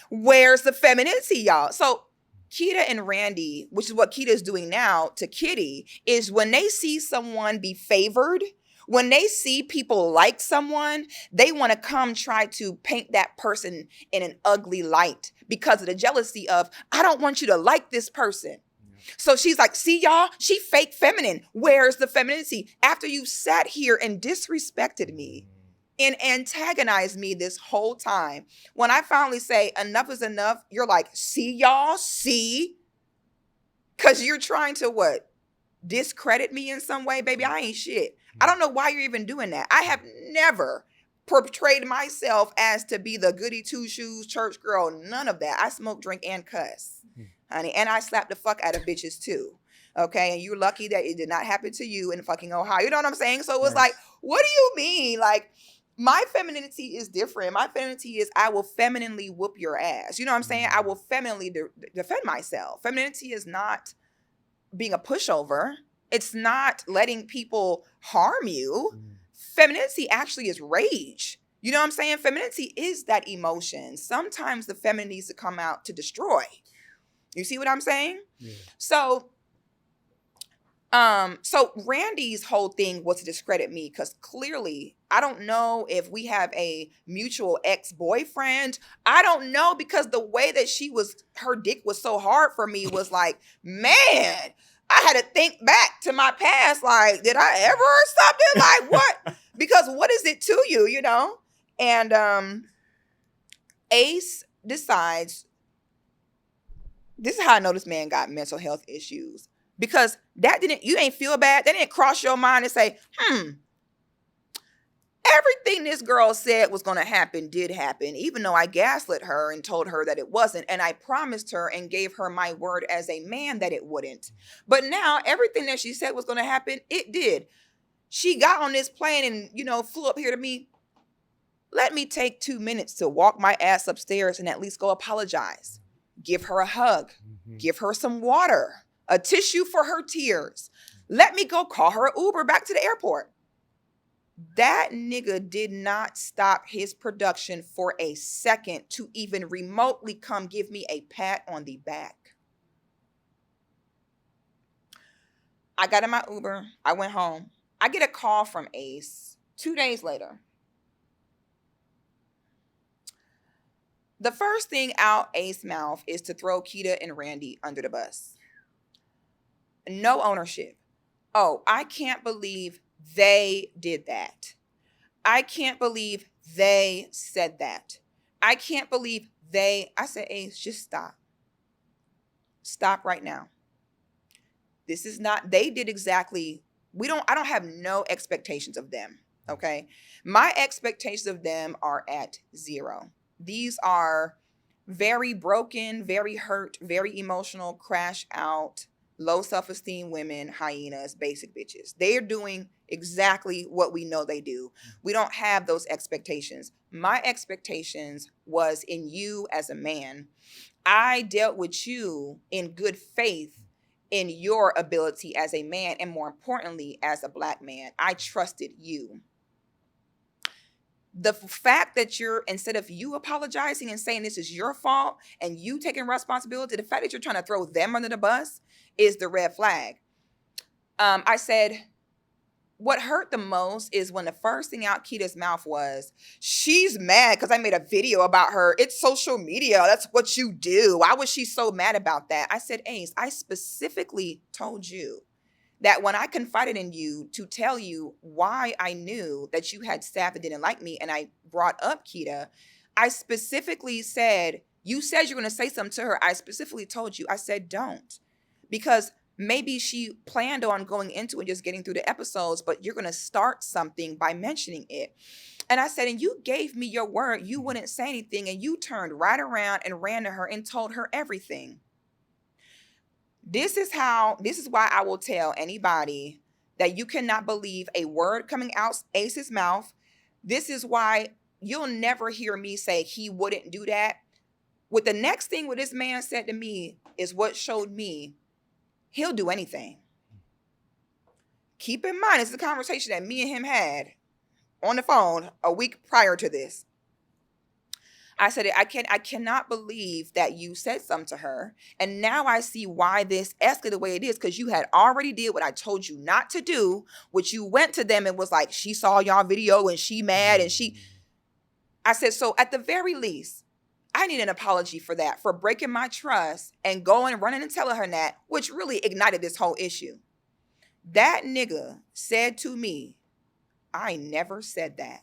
Where's the femininity, y'all? So Keita and Randy, which is what Keita is doing now to Kitty, is when they see someone be favored, when they see people like someone, they want to come try to paint that person in an ugly light because of the jealousy of, I don't want you to like this person. So she's like, see, y'all, she fake feminine. Where's the femininity? After you sat here and disrespected me and antagonized me this whole time, when I finally say enough is enough, you're like, see, y'all, see? Because you're trying to what? Discredit me in some way? Baby, I ain't shit. I don't know why you're even doing that. I have never portrayed myself as to be the goody two-shoes church girl. None of that. I smoke, drink, and cuss, honey. And I slap the fuck out of bitches too. Okay? And you're lucky that it did not happen to you in fucking Ohio. You know what I'm saying? So it was like, what do you mean? Like, my femininity is different. My femininity is I will femininely whoop your ass. You know what I'm saying? I will femininely defend myself. Femininity is not being a pushover. It's not letting people harm you. Femininity actually is rage. You know what I'm saying? Femininity is that emotion. Sometimes the feminine needs to come out to destroy. You see what I'm saying? Yeah. So Randy's whole thing was to discredit me because clearly, I don't know if we have a mutual ex-boyfriend. I don't know, because the way that her dick was so hard for me was like, man, I had to think back to my past. Like, did I ever something? Like, what? Because what is it to you, you know? And Ace decides, this is how I know this man got mental health issues. Because you ain't feel bad. That didn't cross your mind and say, everything this girl said was going to happen did happen, even though I gaslit her and told her that it wasn't. And I promised her and gave her my word as a man that it wouldn't. But now everything that she said was going to happen, it did. She got on this plane and, flew up here to me. Let me take 2 minutes to walk my ass upstairs and at least go apologize. Give her a hug. Mm-hmm. Give her some water. A tissue for her tears. Let me go call her an Uber back to the airport. That nigga did not stop his production for a second to even remotely come give me a pat on the back. I got in my Uber. I went home. I get a call from Ace 2 days later. The first thing out Ace's mouth is to throw Keita and Randy under the bus. No ownership. Oh, I can't believe they did that. I can't believe they said that. I can't believe I said, Ace, just stop. Stop right now. This is not, they did exactly, I don't have no expectations of them. Okay. My expectations of them are at 0. These are very broken, very hurt, very emotional, crash out, low self-esteem women, hyenas, basic bitches. They are doing exactly what we know they do. We don't have those expectations. My expectations was in you as a man. I dealt with you in good faith in your ability as a man, and more importantly, as a Black man. I trusted you. The fact that instead of you apologizing and saying this is your fault and you taking responsibility, the fact that you're trying to throw them under the bus is the red flag. I said, what hurt the most is when the first thing out Keita's mouth was, she's mad because I made a video about her. It's social media. That's what you do. Why was she so mad about that? I said, Ace, I specifically told you that when I confided in you to tell you why I knew that you had staff that didn't like me and I brought up Keita, I specifically said, you said you're going to say something to her. I specifically told you, I said, don't. Because maybe she planned on going into and just getting through the episodes, but you're going to start something by mentioning it. And I said, and you gave me your word, you wouldn't say anything, and you turned right around and ran to her and told her everything. This is why I will tell anybody that you cannot believe a word coming out Ace's mouth. This is why you'll never hear me say he wouldn't do that. What the next thing what this man said to me is what showed me he'll do anything. Keep in mind, it's a conversation that me and him had on the phone a week prior to this. I said, I cannot believe that you said something to her. And now I see why this escalated the way it is, because you had already did what I told you not to do, which you went to them and was like, she saw y'all video and she mad and she. I said, so at the very least, I need an apology for that, for breaking my trust and going and running and telling her that, which really ignited this whole issue. That nigga said to me, I never said that.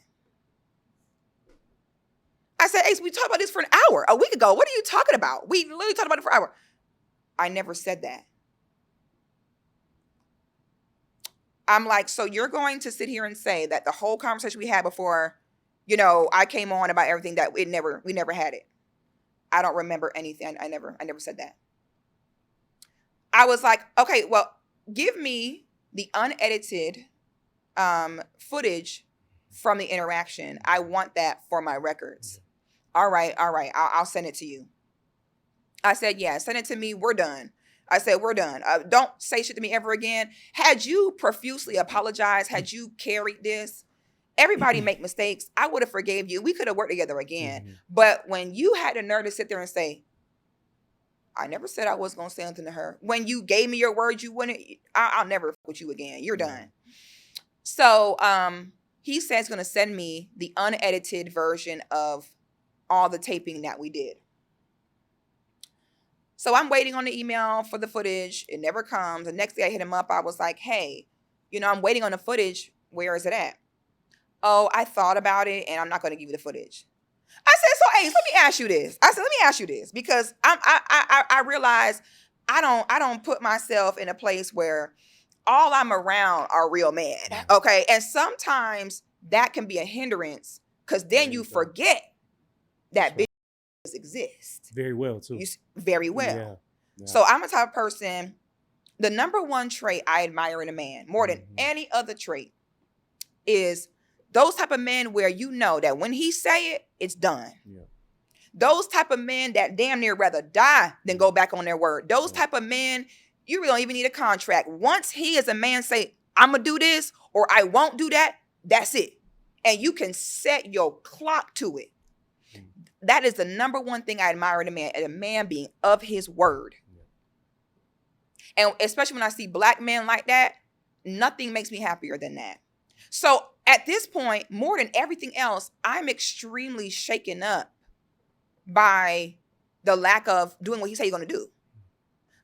I said, Ace, we talked about this for an hour, a week ago. What are you talking about? We literally talked about it for an hour. I never said that. I'm like, so you're going to sit here and say that the whole conversation we had before, I came on about everything that we never had it. I don't remember anything. I never said that. I was like, okay, well, give me the unedited footage from the interaction. I want that for my records. All right. I'll send it to you. I said, yeah, send it to me. We're done. I said, we're done. Don't say shit to me ever again. Had you profusely apologized, had you carried this, everybody make mistakes. I would have forgave you. We could have worked together again. Mm-hmm. But when you had the nerve to sit there and say, I never said I was going to say anything to her. When you gave me your word, you wouldn't, I'll never fuck with you again. You're done. So he says he's going to send me the unedited version of all the taping that we did. So I'm waiting on the email for the footage. It never comes. The next day I hit him up. I was like, hey, I'm waiting on the footage. Where is it at? Oh, I thought about it and I'm not going to give you the footage. I said, so Ace, let me ask you this. Because I realize I don't put myself in a place where all I'm around are real men. Okay. And sometimes that can be a hindrance because then you forget that bitches exist. Very well, too. Very well. Yeah. So I'm a type of person, the number one trait I admire in a man, more than any other trait, is those type of men where that when he say it, it's done. Yeah. Those type of men that damn near rather die than go back on their word. Those type of men, you really don't even need a contract. Once he as a man say, I'm going to do this or I won't do that, that's it. And you can set your clock to it. That is the number one thing I admire in a man being of his word. Yeah. And especially when I see black men like that, nothing makes me happier than that. So at this point, more than everything else, I'm extremely shaken up by the lack of doing what he said he's going to do.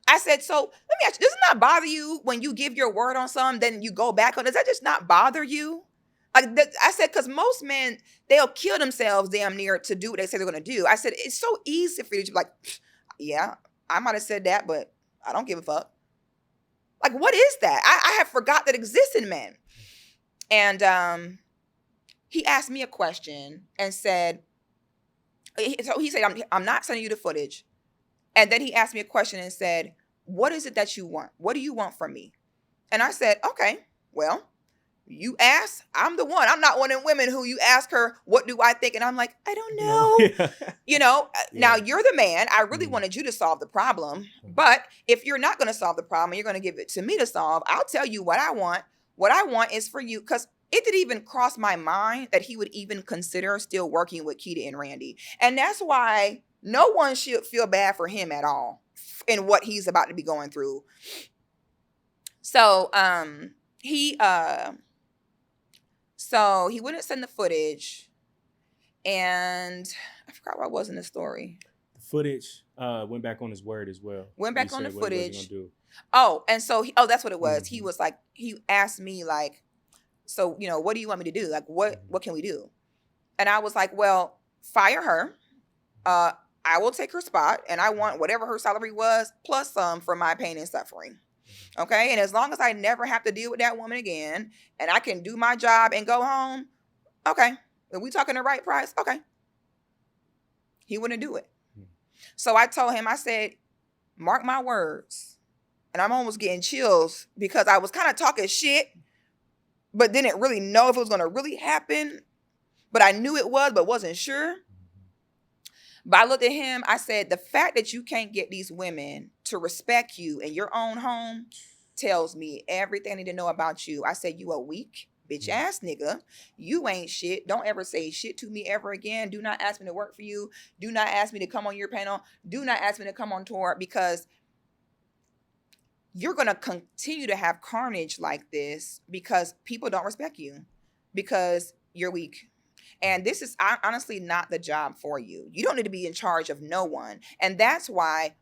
I said, so let me ask you, does it not bother you when you give your word on something, then you go back on it? Does that just not bother you? I said, because most men, they'll kill themselves damn near to do what they say they're going to do. I said, it's so easy for you to be like, yeah, I might have said that, but I don't give a fuck. Like, what is that? I have forgot that exists in men. And he asked me a question and said, so he said, I'm not sending you the footage. And then he asked me a question and said, what is it that you want? What do you want from me? And I said, okay, well, you ask, I'm the one. I'm not one of them women who you ask her, what do I think? And I'm like, I don't know. Now you're the man. I really wanted you to solve the problem. But if you're not going to solve the problem, you're going to give it to me to solve. I'll tell you what I want. What I want is for you, because it didn't even cross my mind that he would even consider still working with Keita and Randy. And that's why no one should feel bad for him at all in what he's about to be going through. So he wouldn't send the footage, and I forgot what was in the story. The footage went back on his word as well. Went back on the footage. Oh, and so that's what it was. Mm-hmm. He was like, he asked me like, so what do you want me to do? Like, what can we do? And I was like, well, fire her. I will take her spot, and I want whatever her salary was plus some for my pain and suffering. Okay, and as long as I never have to deal with that woman again, and I can do my job and go home, okay. Are we talking the right price? Okay. He wouldn't do it. So I told him, I said, mark my words. And I'm almost getting chills because I was kind of talking shit, but didn't really know if it was going to really happen. But I knew it was, but wasn't sure. But I looked at him, I said, the fact that you can't get these women to respect you in your own home tells me everything I need to know about you. I said, you a weak bitch ass nigga. You ain't shit. Don't ever say shit to me ever again. Do not ask me to work for you. Do not ask me to come on your panel. Do not ask me to come on tour, because you're going to continue to have carnage like this because people don't respect you because you're weak. And this is honestly not the job for you. You don't need to be in charge of no one. And that's why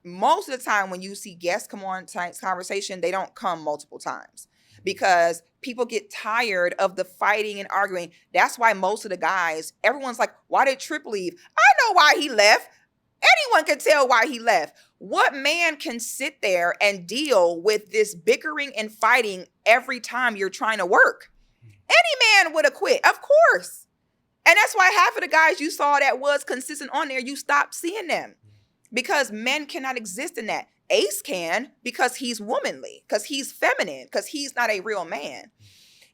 most of the time when you see guests come on tonight's conversation, they don't come multiple times because people get tired of the fighting and arguing. That's why most of the guys, everyone's like, why did Tripp leave? I know why he left. Anyone can tell why he left. What man can sit there and deal with this bickering and fighting every time you're trying to work? Any man would have quit, of course. And that's why half of the guys you saw that was consistent on there, you stopped seeing them because men cannot exist in that. Ace can because he's womanly, because he's feminine, because he's not a real man,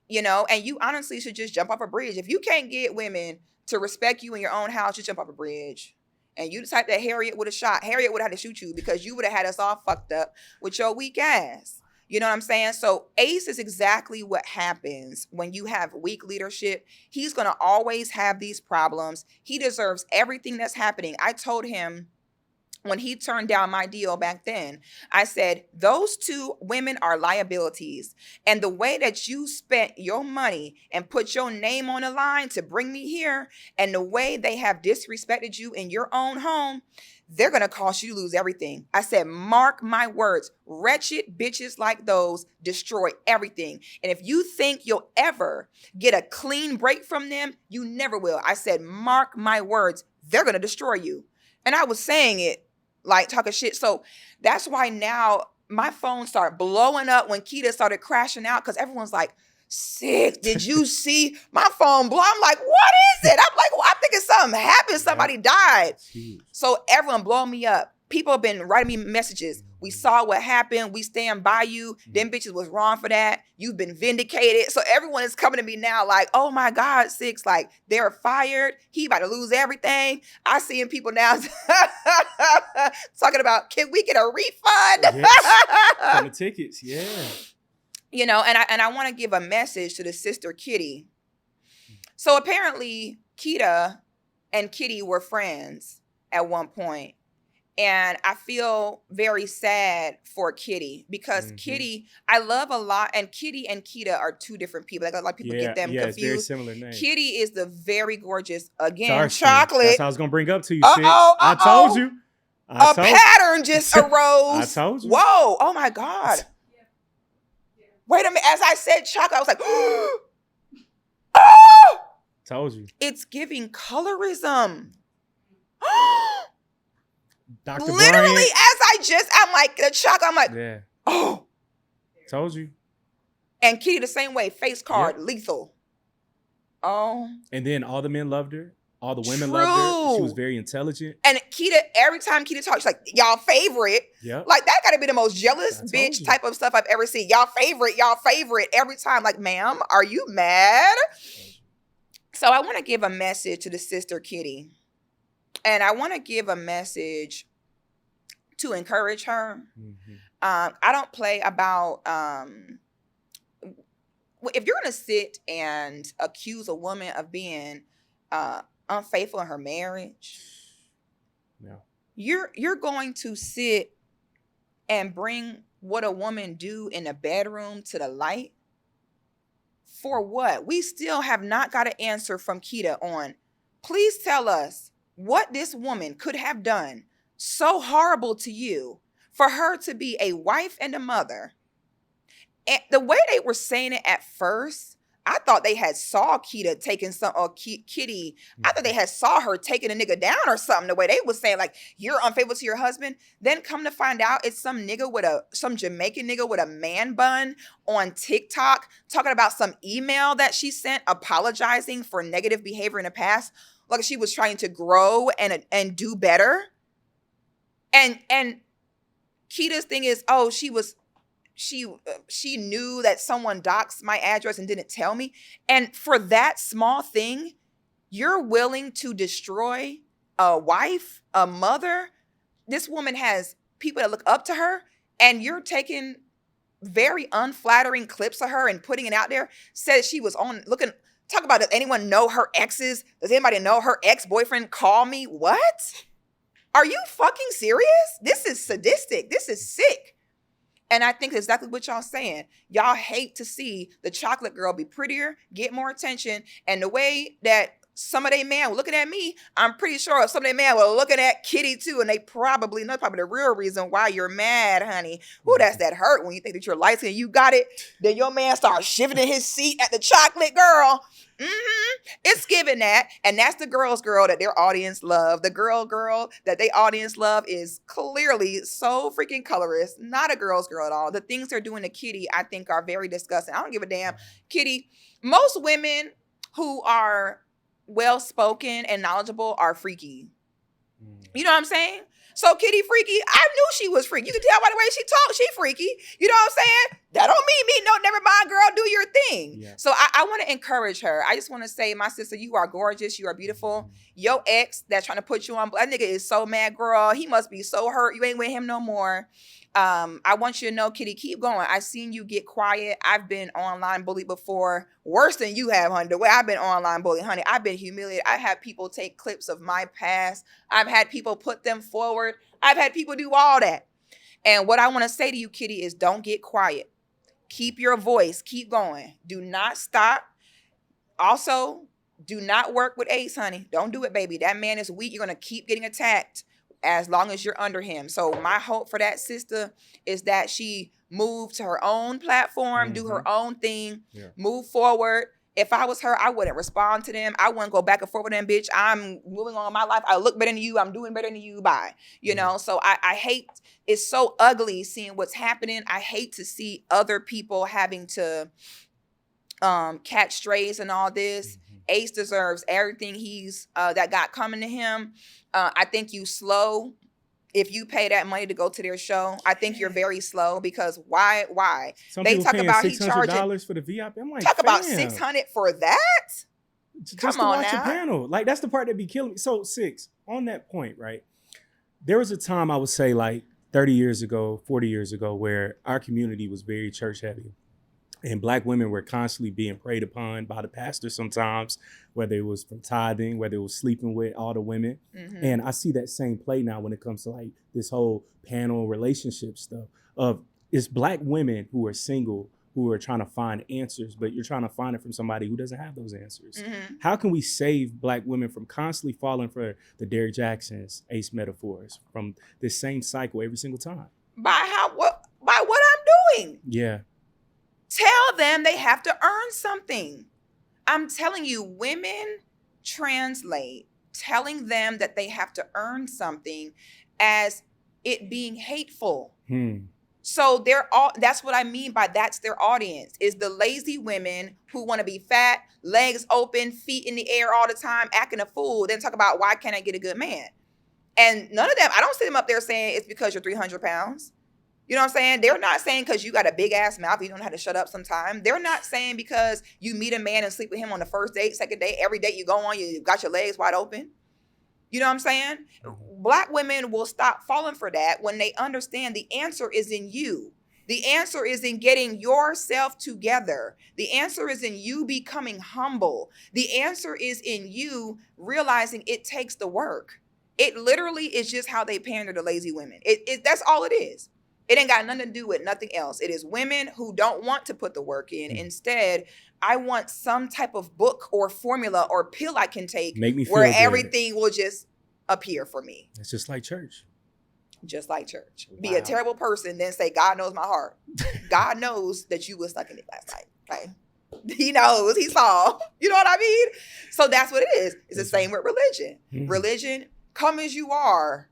and you honestly should just jump off a bridge. If you can't get women to respect you in your own house, just jump off a bridge. And you the type that Harriet would have shot. Harriet would have had to shoot you because you would have had us all fucked up with your weak ass. You know what I'm saying? So Ace is exactly what happens when you have weak leadership. He's going to always have these problems. He deserves everything that's happening. I told him when he turned down my deal back then, I said, those two women are liabilities. And the way that you spent your money and put your name on the line to bring me here, and the way they have disrespected you in your own home, they're going to cost you to lose everything. I said, mark my words, wretched bitches like those destroy everything. And if you think you'll ever get a clean break from them, you never will. I said, mark my words, they're going to destroy you. And I was saying it like talking shit. So that's why now my phone started blowing up when Keita started crashing out because everyone's like, Six, did you see my phone blow? I'm like, what is it? I'm like, well, I'm thinking something happened. Somebody died. Jeez. So everyone blowing me up. People have been writing me messages. We saw what happened. We stand by you. Them bitches was wrong for that. You've been vindicated. So everyone is coming to me now like, oh my God, Six, like they're fired. He about to lose everything. I seeing people now talking about, can we get a refund? Yes. From the tickets, yeah. And I want to give a message to the sister Kitty. So apparently Keita and Kitty were friends at one point. And I feel very sad for Kitty because Kitty, I love a lot. And Kitty and Keita are two different people. Like a lot of people get them confused. It's very similar names. Kitty is the very gorgeous, again, chocolate. That's how I was going to bring up to you, Six. I told you. A pattern just arose. I told you. Whoa. Oh my God. Wait a minute. As I said chocolate, I was like, oh! Told you. It's giving colorism. Dr. Literally, Bryant. I'm like, the chocolate, I'm like, yeah. Oh. Told you. And Kitty the same way, face card, lethal. Oh. And then all the men loved her. All the women loved her. She was very intelligent. And Keita, every time Keita talks, she's like, y'all favorite. Yep. Like, that gotta be the most jealous bitch type of stuff I've ever seen. Y'all favorite every time. Like, ma'am, are you mad? So I want to give a message to the sister Kitty. And I want to give a message to encourage her. Mm-hmm. I don't play about... if you're going to sit and accuse a woman of being unfaithful in her marriage, you're going to sit and bring what a woman do in the bedroom to the light. For what? We still have not got an answer from Keita on, please tell us what this woman could have done so horrible to you for her to be a wife and a mother. And the way they were saying it at first, I thought they had saw Keita taking some, or Kitty, I thought they had saw her taking a nigga down or something. The way they was saying, like, you're unfaithful to your husband. Then come to find out it's some Jamaican nigga with a man bun on TikTok talking about some email that she sent apologizing for negative behavior in the past. Like she was trying to grow and do better. And Keita's thing is, oh, she knew that someone doxed my address and didn't tell me. And for that small thing, you're willing to destroy a wife, a mother. This woman has people that look up to her, and you're taking very unflattering clips of her and putting it out there. Said she was on looking. Talk about, does anyone know her exes? Does anybody know her ex-boyfriend? Call me. What? Are you fucking serious? This is sadistic. This is sick. And I think exactly what y'all saying. Y'all hate to see the chocolate girl be prettier, get more attention. And the way that some of they men were looking at me, I'm pretty sure some of they men were looking at Kitty too. And that's probably the real reason why you're mad, honey. Ooh, that's that hurt when you think that you're light skinned, you got it. Then your man starts shifting in his seat at the chocolate girl. It's giving that. And that's the girl that their audience love. The girl that they audience love is clearly so freaking colorist. Not a girl at all. The things they're doing to Kitty, I think, are very disgusting. I don't give a damn. Kitty, most women who are well-spoken and knowledgeable are freaky. You know what I'm saying? So Kitty freaky. I knew she was freaky. You can tell by the way she talks, she freaky. You know what I'm saying? That don't mean me. No, never mind, girl. Do your thing. Yeah. So I want to encourage her. I just want to say, my sister, you are gorgeous. You are beautiful. Your ex that's trying to put you on, that nigga is so mad, girl. He must be so hurt. You ain't with him no more. I want you to know, Kitty, keep going. I've seen you get quiet. I've been online bullied before. Worse than you have, honey. The way I've been online bullied, honey, I've been humiliated. I have people take clips of my past. I've had people put them forward. I've had people do all that. And what I want to say to you, Kitty, is don't get quiet. Keep your voice. Keep going. Do not stop. Also, do not work with Ace, honey. Don't do it, baby. That man is weak. You're going to keep getting attacked as long as you're under him. So my hope for that sister is that she move to her own platform, do her own thing, move forward. If I was her, I wouldn't respond to them. I wouldn't go back and forth with them, bitch. I'm moving on in my life. I look better than you. I'm doing better than you. Bye. You know, so I hate, it's so ugly seeing what's happening. I hate to see other people having to catch strays and all this. Ace deserves everything he's that got coming to him. I think you slow if you pay that money to go to their show. I think you're very slow because why? Some they talk about he $600 charging for the VIP. I'm like, talk about $600 for that. Just Come to on watch now. a panel. Like that's the part that be killing me. So Six, on that point, right? There was a time, I would say like 30 years ago, 40 years ago, where our community was very church heavy. And Black women were constantly being preyed upon by the pastor sometimes, whether it was from tithing, whether it was sleeping with all the women. And I see that same play now when it comes to like this whole panel relationship stuff of it's Black women who are single, who are trying to find answers, but you're trying to find it from somebody who doesn't have those answers. How can we save Black women from constantly falling for the Derrick Jacksons, Ace metaphors, from this same cycle every single time? By what I'm doing. Yeah. Tell them they have to earn something. I'm telling you, women translate telling them that they have to earn something as it being hateful. So they're all, that's what I mean by that's their audience, is the lazy women who want to be fat, legs open, feet in the air all the time, acting a fool, then talk about why can't I get a good man? And none of them, I don't see them up there saying it's because you're 300 pounds. You know what I'm saying? They're not saying because you got a big ass mouth, you don't know how to shut up sometime. They're not saying because you meet a man and sleep with him on the first date, second date, every date you go on, you got your legs wide open. You know what I'm saying? Black women will stop falling for that when they understand the answer is in you. The answer is in getting yourself together. The answer is in you becoming humble. The answer is in you realizing it takes the work. It literally is just how they pander to lazy women. That's all it is. It ain't got nothing to do with nothing else. It is women who don't want to put the work in. Instead, I want some type of book or formula or pill I can take where everything will just appear for me. It's just like church. Just like church. Wow. Be a terrible person, then say, God knows my heart. God knows that you was stuck in it last night. Right? He knows. He saw. You know what I mean? So that's what it is. It's the same with religion. Mm-hmm. Religion, come as you are.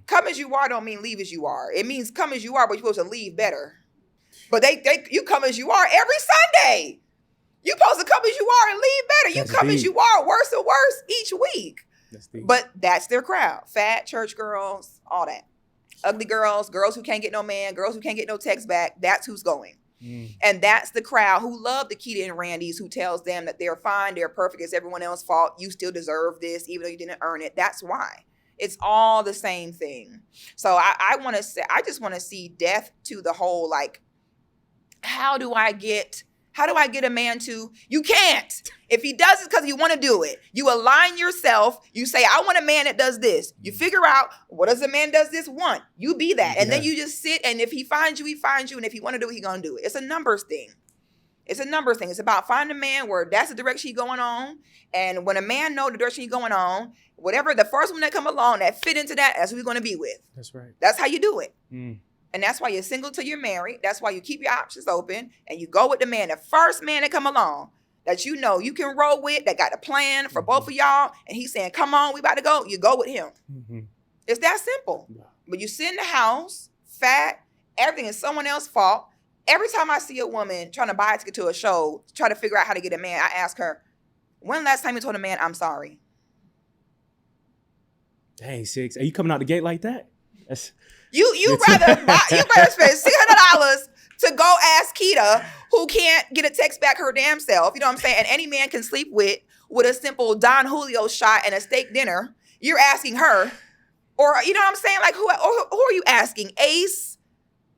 Come as you are don't mean leave as you are. It means come as you are, but you're supposed to leave better. But you come as you are every Sunday. You're supposed to come as you are and leave better. You come as you are, worse and worse each week. But that's their crowd. Fat church girls, all that. Ugly girls, girls who can't get no man, girls who can't get no text back. That's who's going. And that's the crowd who love the Keita and Randys, who tells them that they're fine, they're perfect, it's everyone else's fault. You still deserve this, even though you didn't earn it. That's why. It's all the same thing. So I just want to see death to the whole, like, how do I get a man to, you can't. If he does it because you want to do it, you align yourself. You say, I want a man that does this. You figure out, what does a man does this want? You be that. And then you just sit, and if he finds you, he finds you. And if he want to do it, he going to do it. It's a numbers thing. It's about finding a man where that's the direction he's going on. And when a man know the direction he's going on, whatever, the first one that come along that fit into that, that's who he's going to be with. That's right. That's how you do it. And that's why you're single till you're married. That's why you keep your options open and you go with the man, the first man that come along that you know you can roll with, that got a plan for both of y'all. And he's saying, come on, we about to go. You go with him. It's that simple. But you sit in the house, fat, everything is someone else's fault. Every time I see a woman trying to buy a ticket to a show, try to figure out how to get a man, I ask her, when last time you told a man, I'm sorry? Dang, Six. Are you coming out the gate like that? You rather spend $600 to go ask Keita, who can't get a text back her damn self, you know what I'm saying? And any man can sleep with a simple Don Julio shot and a steak dinner. You're asking her, or you know what I'm saying? Like who are you asking? Ace,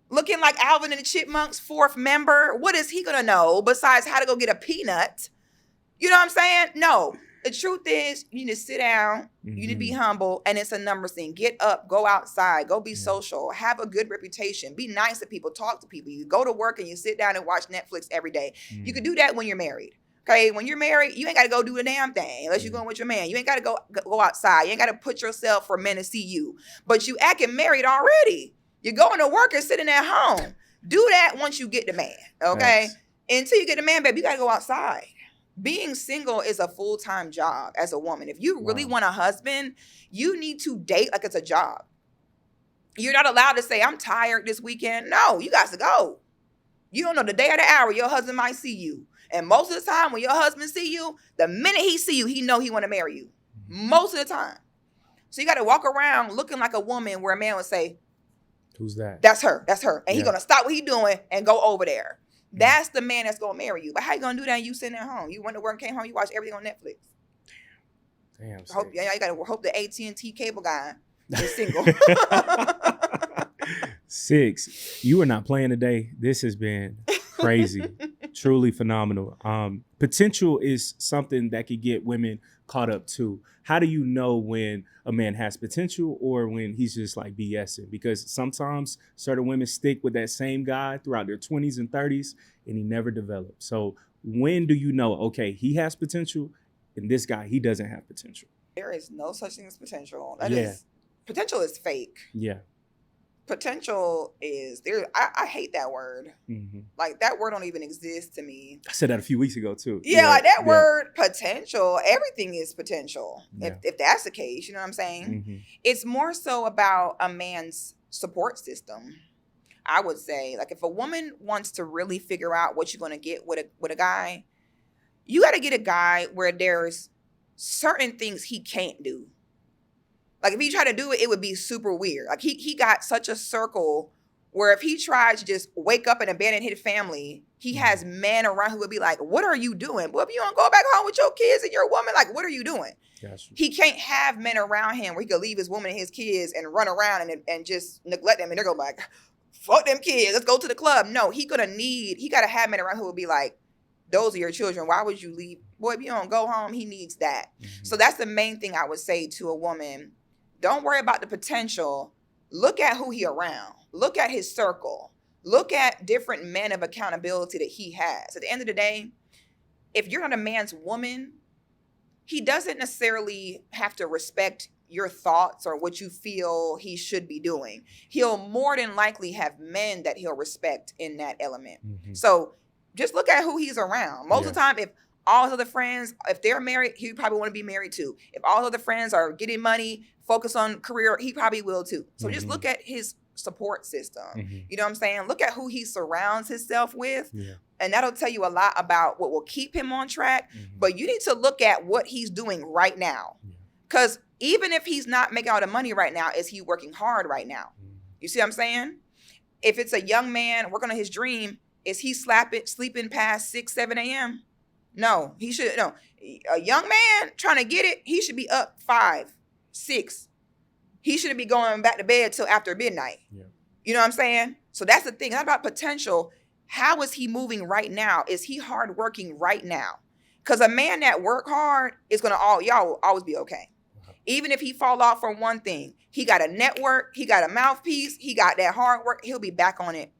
looking like Alvin and the Chipmunks' fourth member. What is he gonna know besides how to go get a peanut? You know what I'm saying? No. The truth is, you need to sit down, you need to be humble, and it's a numbers thing. Get up, go outside, go be social, have a good reputation, be nice to people, talk to people. You go to work and you sit down and watch Netflix every day. You can do that when you're married. Okay, when you're married, you ain't got to go do a damn thing unless you're going with your man. You ain't got to go outside. You ain't got to put yourself for men to see you. But you acting married already. You're going to work and sitting at home. Do that once you get the man, okay? Nice. Until you get the man, baby, you got to go outside. Being single is a full-time job as a woman. If you really want a husband, you need to date like it's a job. You're not allowed to say, I'm tired this weekend. No, you got to go. You don't know the day or the hour your husband might see you. And most of the time when your husband see you, the minute he see you, he know he want to marry you. Most of the time. So you got to walk around looking like a woman where a man would say, who's that? That's her. And he's going to stop what he's doing and go over there. That's the man that's going to marry you. But how you going to do that and you sitting at home? You went to work and came home, you watch everything on Netflix. Damn. You got to hope the AT&T cable guy is single. Six, you are not playing today. This has been crazy. Truly phenomenal. Potential is something that could get women caught up too. How do you know when a man has potential or when he's just like BSing? Because sometimes certain women stick with that same guy throughout their 20s and 30s and he never develops. So when do you know, okay, he has potential and this guy, he doesn't have potential? There is no such thing as potential. Potential is fake. Yeah. Potential is there. I hate that word. Like that word don't even exist to me. I said that a few weeks ago too. Yeah, like that word potential. Everything is potential. Yeah. If that's the case, you know what I'm saying? It's more so about a man's support system. I would say, like, if a woman wants to really figure out what you're going to get with a guy, you got to get a guy where there's certain things he can't do. Like, if he tried to do it, it would be super weird. Like, he got such a circle where if he tried to just wake up and abandon his family, he has men around who would be like, what are you doing? Well, if you don't go back home with your kids and your woman, like, what are you doing? Gotcha. He can't have men around him where he could leave his woman and his kids and run around and just neglect them. And they're going to be like, fuck them kids, let's go to the club. No, he got to have men around who will be like, those are your children. Why would you leave? Boy, if you don't go home, he needs that. Mm-hmm. So that's the main thing I would say to a woman. Don't worry about the potential. Look at who he around. Look at his circle. Look at different men of accountability that he has. At the end of the day, if you're not a man's woman, he doesn't necessarily have to respect your thoughts or what you feel he should be doing. He'll more than likely have men that he'll respect in that element. Mm-hmm. So just look at who he's around. Most of the time, if all his other friends, if they're married, he probably want to be married too. If all his other friends are getting money, focus on career, he probably will too. So just look at his support system. Mm-hmm. You know what I'm saying? Look at who he surrounds himself with. Yeah. And that'll tell you a lot about what will keep him on track. Mm-hmm. But you need to look at what he's doing right now. Because even if he's not making all the money right now, is he working hard right now? Mm-hmm. You see what I'm saying? If it's a young man working on his dream, is he sleeping past 6, 7 a.m.? No, he should. No, a young man trying to get it, he should be up 5, 6. He shouldn't be going back to bed till after midnight. Yeah. You know what I'm saying? So that's the thing. It's not about potential. How is he moving right now? Is he hardworking right now? Because a man that work hard is gonna y'all will always be okay. Wow. Even if he fall off from one thing, he got a network, he got a mouthpiece, he got that hard work. He'll be back on it.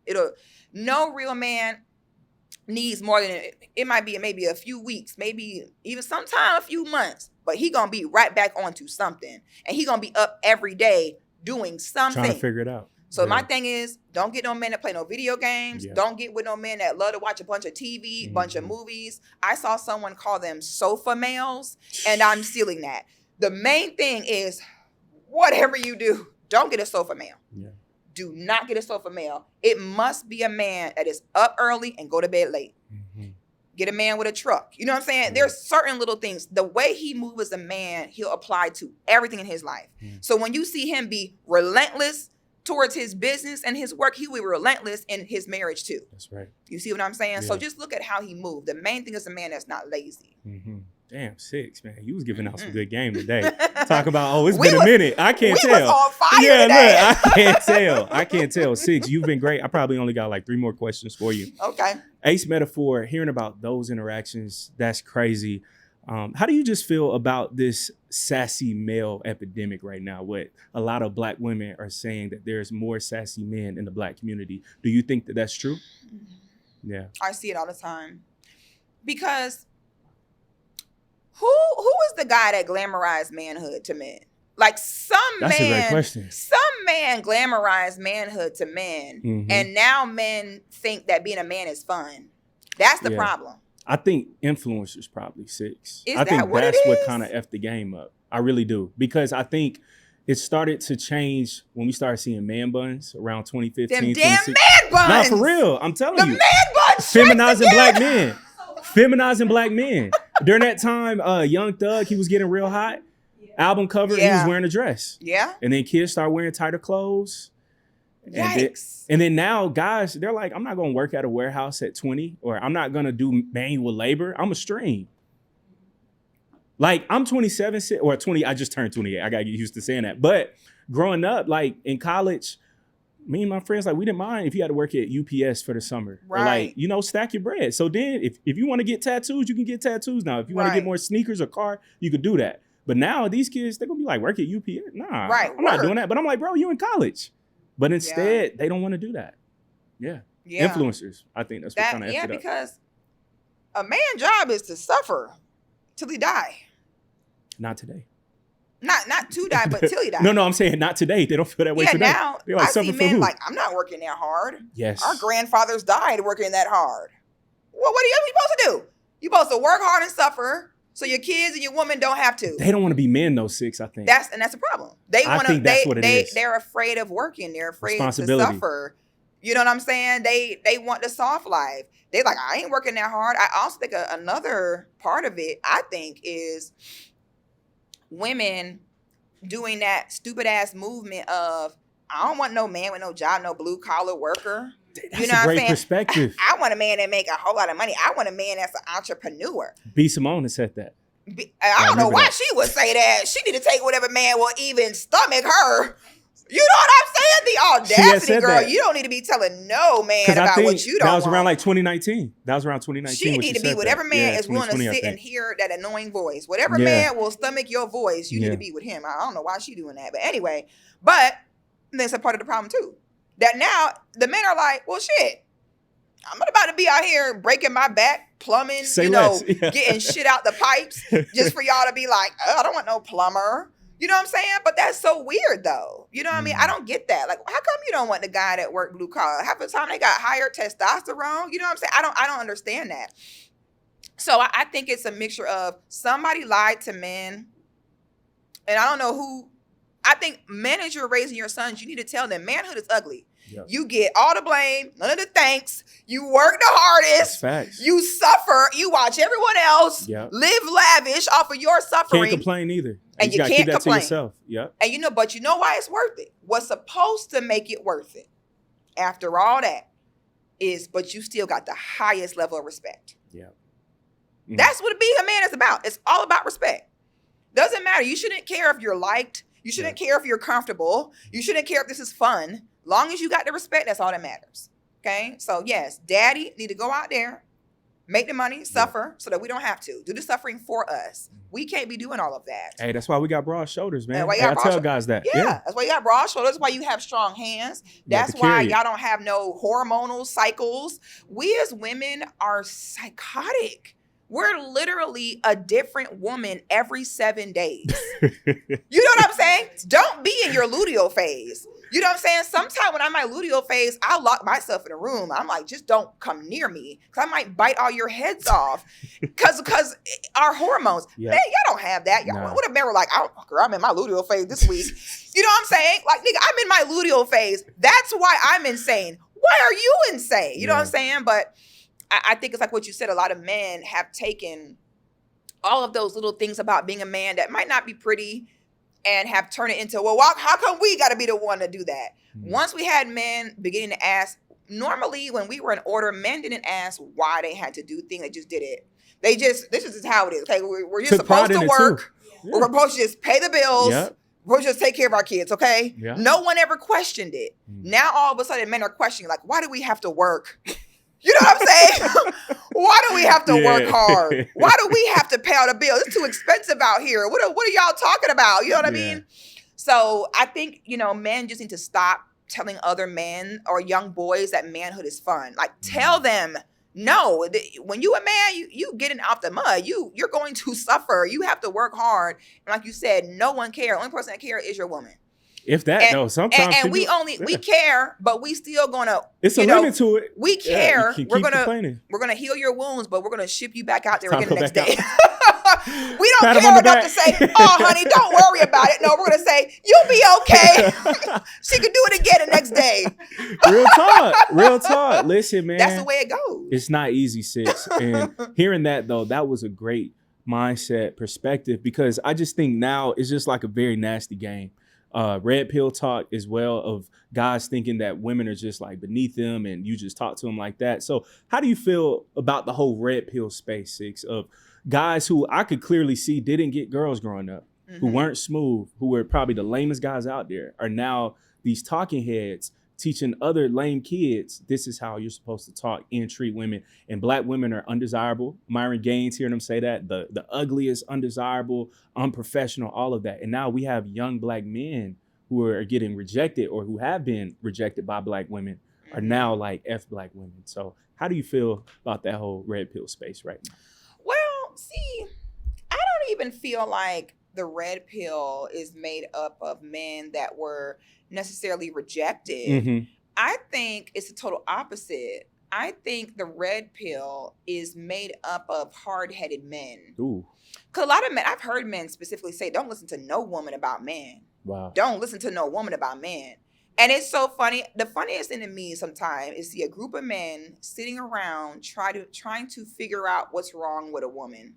No real man needs more than it might be maybe a few weeks, maybe even sometime a few months, but he gonna be right back onto something, and he gonna be up every day doing something, trying to figure it out. So my thing is, don't get no men that play no video games. Yeah. Don't get with no men that love to watch a bunch of TV, bunch of movies. I saw someone call them sofa males, and I'm stealing that. The main thing is, whatever you do, don't get a sofa male. Yeah. Do not get a sofa male. It must be a man that is up early and go to bed late. Mm-hmm. Get a man with a truck. You know what I'm saying? Yeah. There's certain little things. The way he moves as a man, he'll apply to everything in his life. Mm-hmm. So when you see him be relentless towards his business and his work, he will be relentless in his marriage too. That's right. You see what I'm saying? Yeah. So just look at how he moved. The main thing is a man that's not lazy. Mm-hmm. Damn, Six, man. You was giving out some good game today. Talk about, it's been a minute. I can't tell. We was on fire today. Look, I can't tell. Six, you've been great. I probably only got like 3 more questions for you. Okay. Ace Metaphor, hearing about those interactions, that's crazy. How do you just feel about this sassy male epidemic right now? What a lot of Black women are saying that there's more sassy men in the Black community. Do you think that that's true? Yeah. I see it all the time. Because who is the guy that glamorized manhood to men? Like That's a great question. Some man glamorized manhood to men, and now men think that being a man is fun. That's the problem. I think influencers probably Six. Is I think that what that's it what is? kind of effed the game up. I really do. Because I think it started to change when we started seeing man buns around 2015. Them damn man buns. No, for real. I'm telling you. The man buns. Feminizing Black men. Feminizing Black men. During that time, Young Thug, he was getting real hot. Album cover, he was wearing a dress. Yeah. And then kids start wearing tighter clothes. Yikes. And then now guys, they're like, I'm not going to work at a warehouse at 20, or I'm not going to do manual labor. I'm a stream. Like, I'm 27 or 20. I just turned 28. I got to get used to saying that. But growing up, like in college, me and my friends, like, we didn't mind if you had to work at UPS for the summer. Right. Or like, you know, stack your bread. So then if you want to get tattoos, you can get tattoos now. If you want to get more sneakers or car, you could do that. But now these kids, they're going to be like, work at UPS? Nah, I'm not doing that. But I'm like, bro, you in college. But instead, they don't want to do that. Yeah. Influencers. I think that's what kind of effed it up. Because a man's job is to suffer till he die. Not today. Not to die, but till he die. No, I'm saying not today. They don't feel that way today. Now they're like, I see men like, I'm not working that hard. Yes. Our grandfathers died working that hard. Well, what are you supposed to do? You're supposed to work hard and suffer so your kids and your woman don't have to. They don't want to be men, though, Six, I think. That's a problem. They want to. They're afraid of working. They're afraid to suffer. You know what I'm saying? They want the soft life. They like, I ain't working that hard. I also think another part of it, I think, is women doing that stupid ass movement of, I don't want no man with no job, no blue collar worker. That's you know a great perspective. I want a man that make a whole lot of money. I want a man that's an entrepreneur. B. Simone has said that. I don't know why she would say that. She need to take whatever man will even stomach her. You know what I'm saying? The audacity, girl. That. You don't need to be telling no man about what you don't want. That was around like 2019. That was around 2019. She need to be whatever man is willing to sit and hear that annoying voice. Whatever man will stomach your voice, you need to be with him. I don't know why she doing that. But anyway, that's a part of the problem too. That now the men are like, well, shit, I'm not about to be out here breaking my back, plumbing, getting shit out the pipes just for y'all to be like, oh, I don't want no plumber. You know what I'm saying? But that's so weird though. You know what I mean? I don't get that. Like, how come you don't want the guy that worked blue collar? Half the time they got higher testosterone. You know what I'm saying? I don't understand that. So I think it's a mixture of somebody lied to men. And I don't know who. I think men, as you're raising your sons, you need to tell them manhood is ugly. Yep. You get all the blame, none of the thanks. You work the hardest. That's facts. You suffer. You watch everyone else live lavish off of your suffering. Can't complain either. And you can't complain. To yourself. Yep. And but you know why it's worth it? What's supposed to make it worth it, after all that, is but you still got the highest level of respect. Yeah. Mm-hmm. That's what being a man is about. It's all about respect. Doesn't matter. You shouldn't care if you're liked. You shouldn't care if you're comfortable. You shouldn't care if this is fun. Long as you got the respect, that's all that matters. Okay? So yes, daddy need to go out there, make the money, suffer, so that we don't have to. Do the suffering for us. We can't be doing all of that. Hey, that's why we got broad shoulders, man. I tell guys that. Yeah, that's why you got broad shoulders. That's why you have strong hands. That's why y'all don't have no hormonal cycles. We as women are psychotic. We're literally a different woman every 7 days. You know what I'm saying? Don't be in your luteal phase. You know what I'm saying? Sometimes when I'm in my luteal phase, I'll lock myself in a room. I'm like, just don't come near me because I might bite all your heads off because our hormones. Yep. Man, y'all don't have that. Y'all would have never like, I'm in my luteal phase this week. You know what I'm saying? Like, nigga, I'm in my luteal phase. That's why I'm insane. Why are you insane? You know what I'm saying? But I think it's like what you said. A lot of men have taken all of those little things about being a man that might not be pretty and have turned it into, well, how come we got to be the one to do that? Mm-hmm. Once we had men beginning to ask, normally when we were in order, men didn't ask why they had to do things. They just did it. This is how it is. Okay, we're just supposed to work. Yeah. We're supposed to just pay the bills. Yep. We're just take care of our kids, okay? Yeah. No one ever questioned it. Mm-hmm. Now all of a sudden men are questioning, like, why do we have to work? You know what I'm saying? Why do we have to work hard? Why do we have to pay all the bills? It's too expensive out here. What are y'all talking about? You know what I mean? So I think, men just need to stop telling other men or young boys that manhood is fun. Like, tell them, no, when you a man, you getting out the mud. You're going to suffer. You have to work hard. And like you said, no one cares. The only person that cares is your woman. If that, no, sometimes. And we care, but we still gonna. It's a limit to it. We care. We're gonna heal your wounds, but we're gonna ship you back out there again the next day. We don't care enough to say, oh, honey, don't worry about it. No, we're gonna say, you'll be okay. She could do it again the next day. Real talk. Listen, man. That's the way it goes. It's not easy, Six. And hearing that though, that was a great mindset perspective because I just think now it's just like a very nasty game. Red pill talk as well of guys thinking that women are just like beneath them and you just talk to them like that. So how do you feel about the whole red pill space, Six, of guys who I could clearly see didn't get girls growing up, who weren't smooth, who were probably the lamest guys out there, are now these talking heads teaching other lame kids, this is how you're supposed to talk and treat women. And black women are undesirable. Myron Gaines, hearing him say that, the ugliest, undesirable, unprofessional, all of that. And now we have young black men who are getting rejected or who have been rejected by black women are now like F black women. So how do you feel about that whole red pill space right now? Well, see, I don't even feel like the red pill is made up of men that were necessarily rejected. Mm-hmm. I think it's the total opposite. I think the red pill is made up of hard-headed men. Ooh. Because a lot of men, I've heard men specifically say, don't listen to no woman about men. Wow. Don't listen to no woman about men. And it's so funny. The funniest thing to me sometimes is see a group of men sitting around trying to figure out what's wrong with a woman.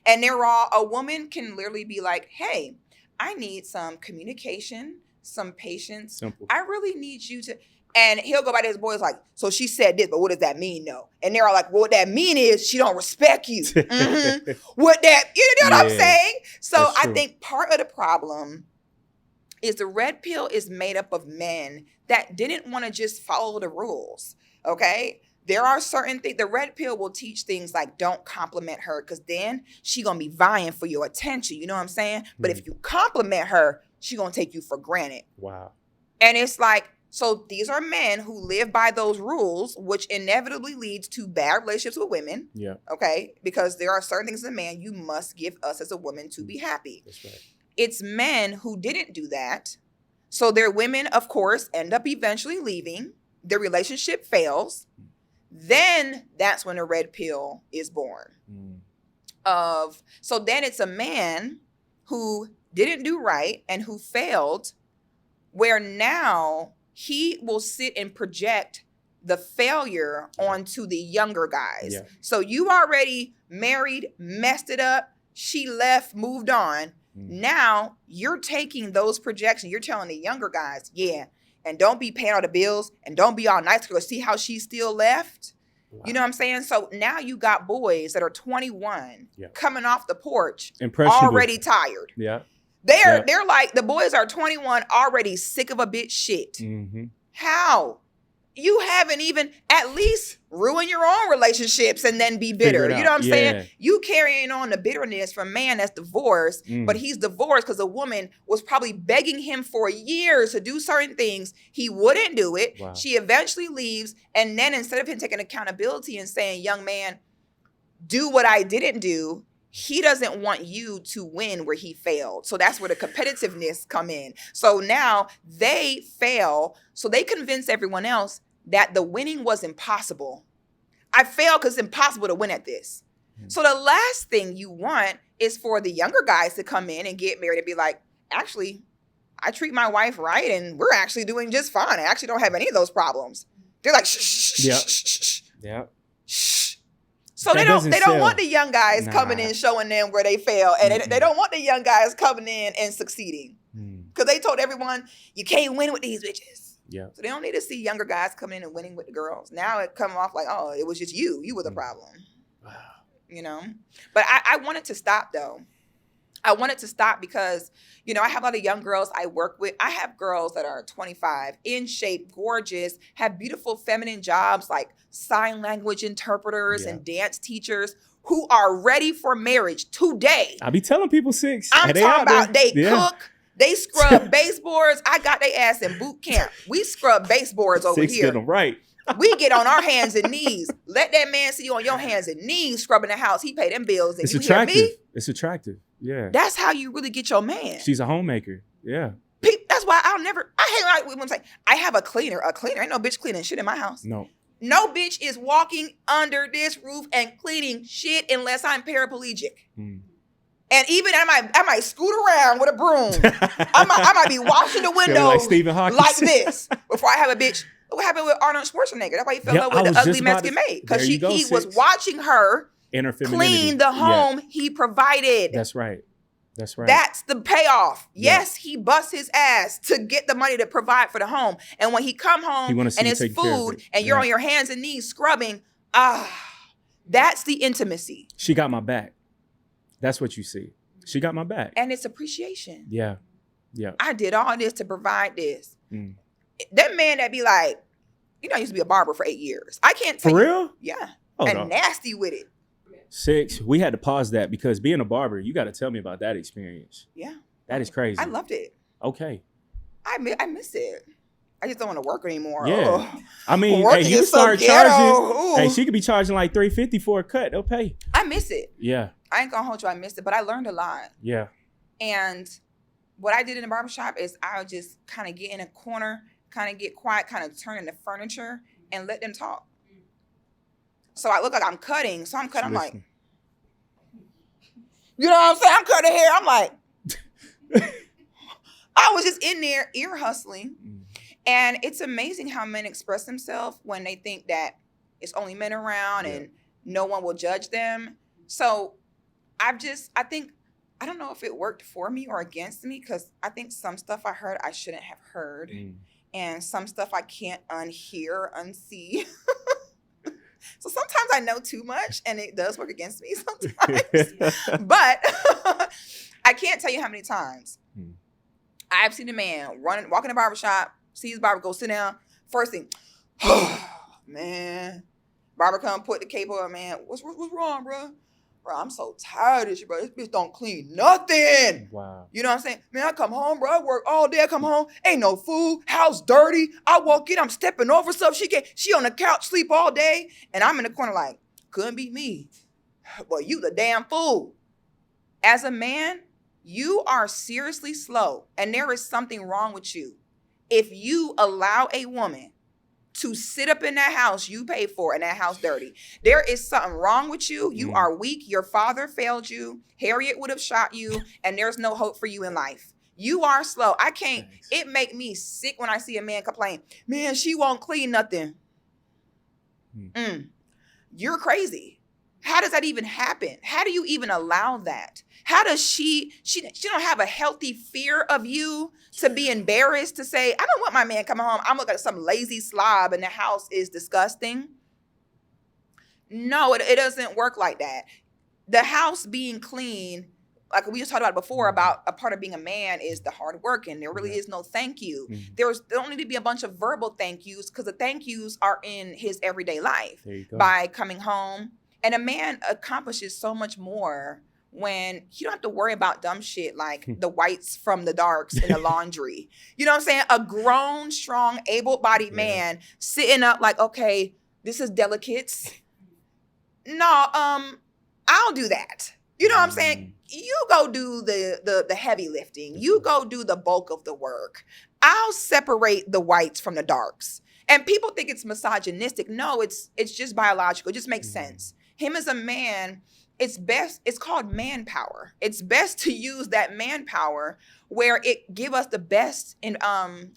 And a woman can literally be like, hey, I need some communication, some patience. Simple. I really need you to. And he'll go by to his boys like, so she said this, but what does that mean, though? And they're all like, well, what that mean is she don't respect you. Mm-hmm. What that, you know what I'm saying? So I think part of the problem is the red pill is made up of men that didn't want to just follow the rules, okay? There are certain things, the red pill will teach things like don't compliment her because then she going to be vying for your attention, you know what I'm saying? But if you compliment her, she going to take you for granted. Wow. And it's like, so these are men who live by those rules, which inevitably leads to bad relationships with women. Yeah. Okay? Because there are certain things as a man you must give us as a woman to be happy. That's right. It's men who didn't do that. So their women, of course, end up eventually leaving. Their relationship fails. Then that's when the red pill is born. So then it's a man who didn't do right and who failed, where now he will sit and project the failure onto the younger guys. Yeah. So you already married, messed it up, she left, moved on. Now you're taking those projections. You're telling the younger guys, yeah, and don't be paying all the bills and don't be all nice to see how she still left. Wow. You know what I'm saying? So now you got boys that are 21 coming off the porch already tired. Yeah. They're like, the boys are 21 already sick of a bitch shit. Mm-hmm. How? You haven't even at least ruin your own relationships and then be bitter. You know what I'm saying? You carrying on the bitterness from a man that's divorced, but he's divorced because a woman was probably begging him for years to do certain things. He wouldn't do it. Wow. She eventually leaves. And then instead of him taking accountability and saying, young man, do what I didn't do, he doesn't want you to win where he failed. So that's where the competitiveness come in. So now they fail. So they convince everyone else that the winning was impossible. I failed because it's impossible to win at this. So the last thing you want is for the younger guys to come in and get married and be like, actually, I treat my wife right and we're actually doing just fine. I actually don't have any of those problems. They're like, shh, shh, shh, shh, shh, shh. So they don't want the young guys coming in showing them where they fail, and they don't want the young guys coming in and succeeding because they told everyone you can't win with these bitches. Yeah. So they don't need to see younger guys coming in and winning with the girls. Now it come off like, oh, it was just you were the problem. Wow. You know, but I wanted to stop though. I wanted to stop because, you know, I have a lot of young girls I work with. I have girls that are 25, in shape, gorgeous, have beautiful feminine jobs like sign language interpreters and dance teachers who are ready for marriage today. I be telling people Six. I'm talking about they cook, they scrub baseboards. I got their ass in boot camp. We scrub baseboards over Six here. Get them right. We get on our hands and knees. Let that man see you on your hands and knees scrubbing the house. He pay them bills. And it's you attractive. Hear me? It's attractive. Yeah. That's how you really get your man. She's a homemaker. Yeah. That's why I hate when women say, I have a cleaner. A cleaner. Ain't no bitch cleaning shit in my house. No. No bitch is walking under this roof and cleaning shit unless I'm paraplegic. And even I might scoot around with a broom. I might be washing the windows like this before I have a bitch. What happened with Arnold Schwarzenegger? That's why he fell in love with the ugly Mexican maid. Because he was watching her clean the home he provided. That's right. That's right. That's the payoff. Yes, he busts his ass to get the money to provide for the home. And when he come home and it's food and you're on your hands and knees scrubbing, that's the intimacy. She got my back. That's what you see. She got my back. And it's appreciation. Yeah. Yeah. I did all this to provide this. That man that be like, you know, I used to be a barber for 8 years. I can't tell you. For real? Yeah. Oh, and nasty with it. Six, we had to pause that because being a barber, you got to tell me about that experience. Yeah. That is crazy. I loved it. Okay. I miss it. I just don't want to work anymore. Yeah. I mean, hey, you start charging. Hey, she could be charging like $350 for a cut. They'll pay. I miss it. Yeah. I ain't gonna hold you. I missed it, but I learned a lot. Yeah. And what I did in the barbershop is I would just kind of get in a corner, kind of get quiet, kind of turn into furniture and let them talk. So I look like I'm cutting. So I'm cutting. I'm like, you know what I'm saying? I'm cutting hair. I'm like, I was just in there ear hustling. And it's amazing how men express themselves when they think that it's only men around and no one will judge them. So I don't know if it worked for me or against me, because I think some stuff I heard I shouldn't have heard. And some stuff I can't unhear, unsee. So sometimes I know too much and it does work against me sometimes. But I can't tell you how many times I've seen a man walk in the barbershop, see his barber, go sit down. First thing, man, barber come put the cape on, man. What's wrong, bro? Bro, I'm so tired of this shit, bro. This bitch don't clean nothing. Wow. You know what I'm saying? Man, I come home, bro. I work all day. I come home. Ain't no food. House dirty. I walk in. I'm stepping over stuff. She on the couch, sleep all day. And I'm in the corner like, couldn't be me. Well, you the damn fool. As a man, you are seriously slow. And there is something wrong with you. If you allow a woman to sit up in that house you pay for and that house dirty, there is something wrong with you. You are weak. Your father failed you. Harriet would have shot you, and there's no hope for you in life. You are slow. I can't. Thanks. It make me sick when I see a man complain, man, she won't clean nothing. You're crazy. How does that even happen? How do you even allow that? How does she don't have a healthy fear of you to be embarrassed to say, I don't want my man coming home. I'm looking at some lazy slob and the house is disgusting. No, it doesn't work like that. The house being clean, like we just talked about before, about a part of being a man is the hard work, and there really is no thank you. There don't need to be a bunch of verbal thank yous, because the thank yous are in his everyday life by coming home. And a man accomplishes so much more when you don't have to worry about dumb shit like the whites from the darks in the laundry. You know what I'm saying? A grown, strong, able-bodied man sitting up like, okay, this is delicates. No, I'll do that. You know what I'm saying? You go do the heavy lifting. You go do the bulk of the work. I'll separate the whites from the darks. And people think it's misogynistic. No, it's just biological. It just makes sense. Him as a man, it's called manpower. It's best to use that manpower where it give us the best in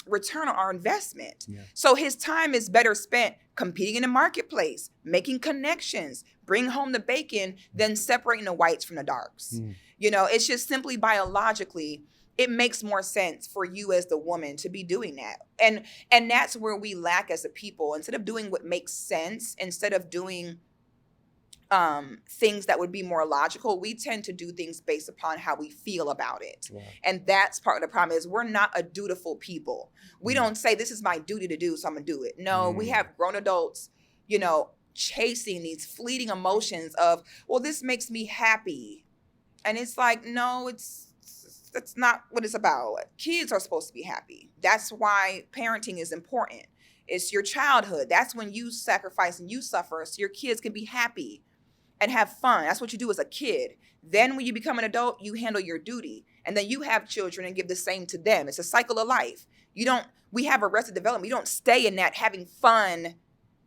return on our investment. So his time is better spent competing in the marketplace, making connections, bring home the bacon, than separating the whites from the darks. You know, it's just simply biologically, it makes more sense for you as the woman to be doing that. And that's where we lack as a people. Instead of doing what makes sense, instead of doing things that would be more logical, we tend to do things based upon how we feel about it. And that's part of the problem, is we're not a dutiful people. We don't say, this is my duty to do, so I'm gonna do it. No, we have grown adults, you know, chasing these fleeting emotions of, well, this makes me happy. And it's like, no, that's not what it's about. Kids are supposed to be happy. That's why parenting is important. It's your childhood. That's when you sacrifice and you suffer so your kids can be happy and have fun. That's what you do as a kid. Then when you become an adult, you handle your duty. And then you have children and give the same to them. It's a cycle of life. We have arrested development. You don't stay in that having fun,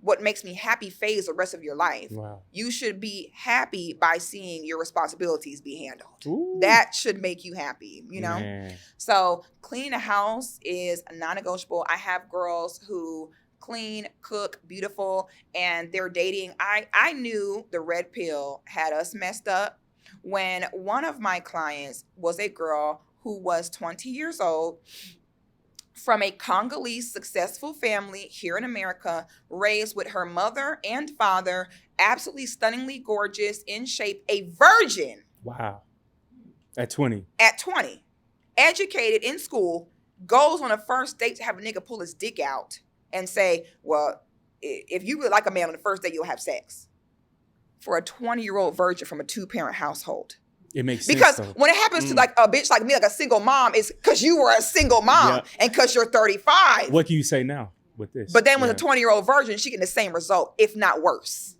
what makes me happy phase the rest of your life. You should be happy by seeing your responsibilities be handled. That should make you happy, you know? So cleaning a house is non-negotiable. I have girls who clean, cook, beautiful, and they're dating. I knew the red pill had us messed up when one of my clients was a girl who was 20 years old, from a Congolese successful family here in America, raised with her mother and father, absolutely stunningly gorgeous, in shape, a virgin. Wow. At 20. At 20. Educated in school, goes on a first date to have a nigga pull his dick out and say, well, if you really like a man on the first date, you'll have sex. For a 20-year-old virgin from a 2-parent household. It makes sense. Because when it happens to like a bitch like me, like a single mom, it's because you were a single mom and because you're 35. What can you say now with this? But then with a 20-year-old virgin, she getting the same result, if not worse.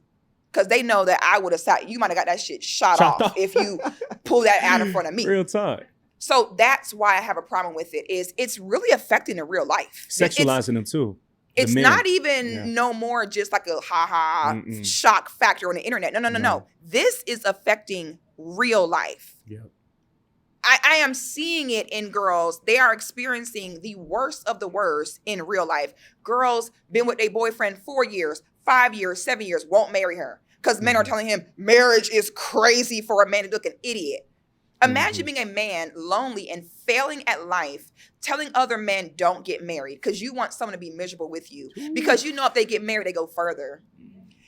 Because they know that I would have you might have got that shit shot off if you pull that out in front of me. Real talk. So that's why I have a problem with it, is it's really affecting the real life. Sexualizing them too. It's not even no more just like a shock factor on the internet. No. This is affecting real life. I am seeing it in girls. They are experiencing the worst of the worst in real life. Girls been with their boyfriend 4 years, 5 years, 7 years, won't marry her. Because men are telling him marriage is crazy for a man to look an idiot. Imagine being a man, lonely and failing at life, telling other men don't get married because you want someone to be miserable with you. Because you know if they get married, they go further.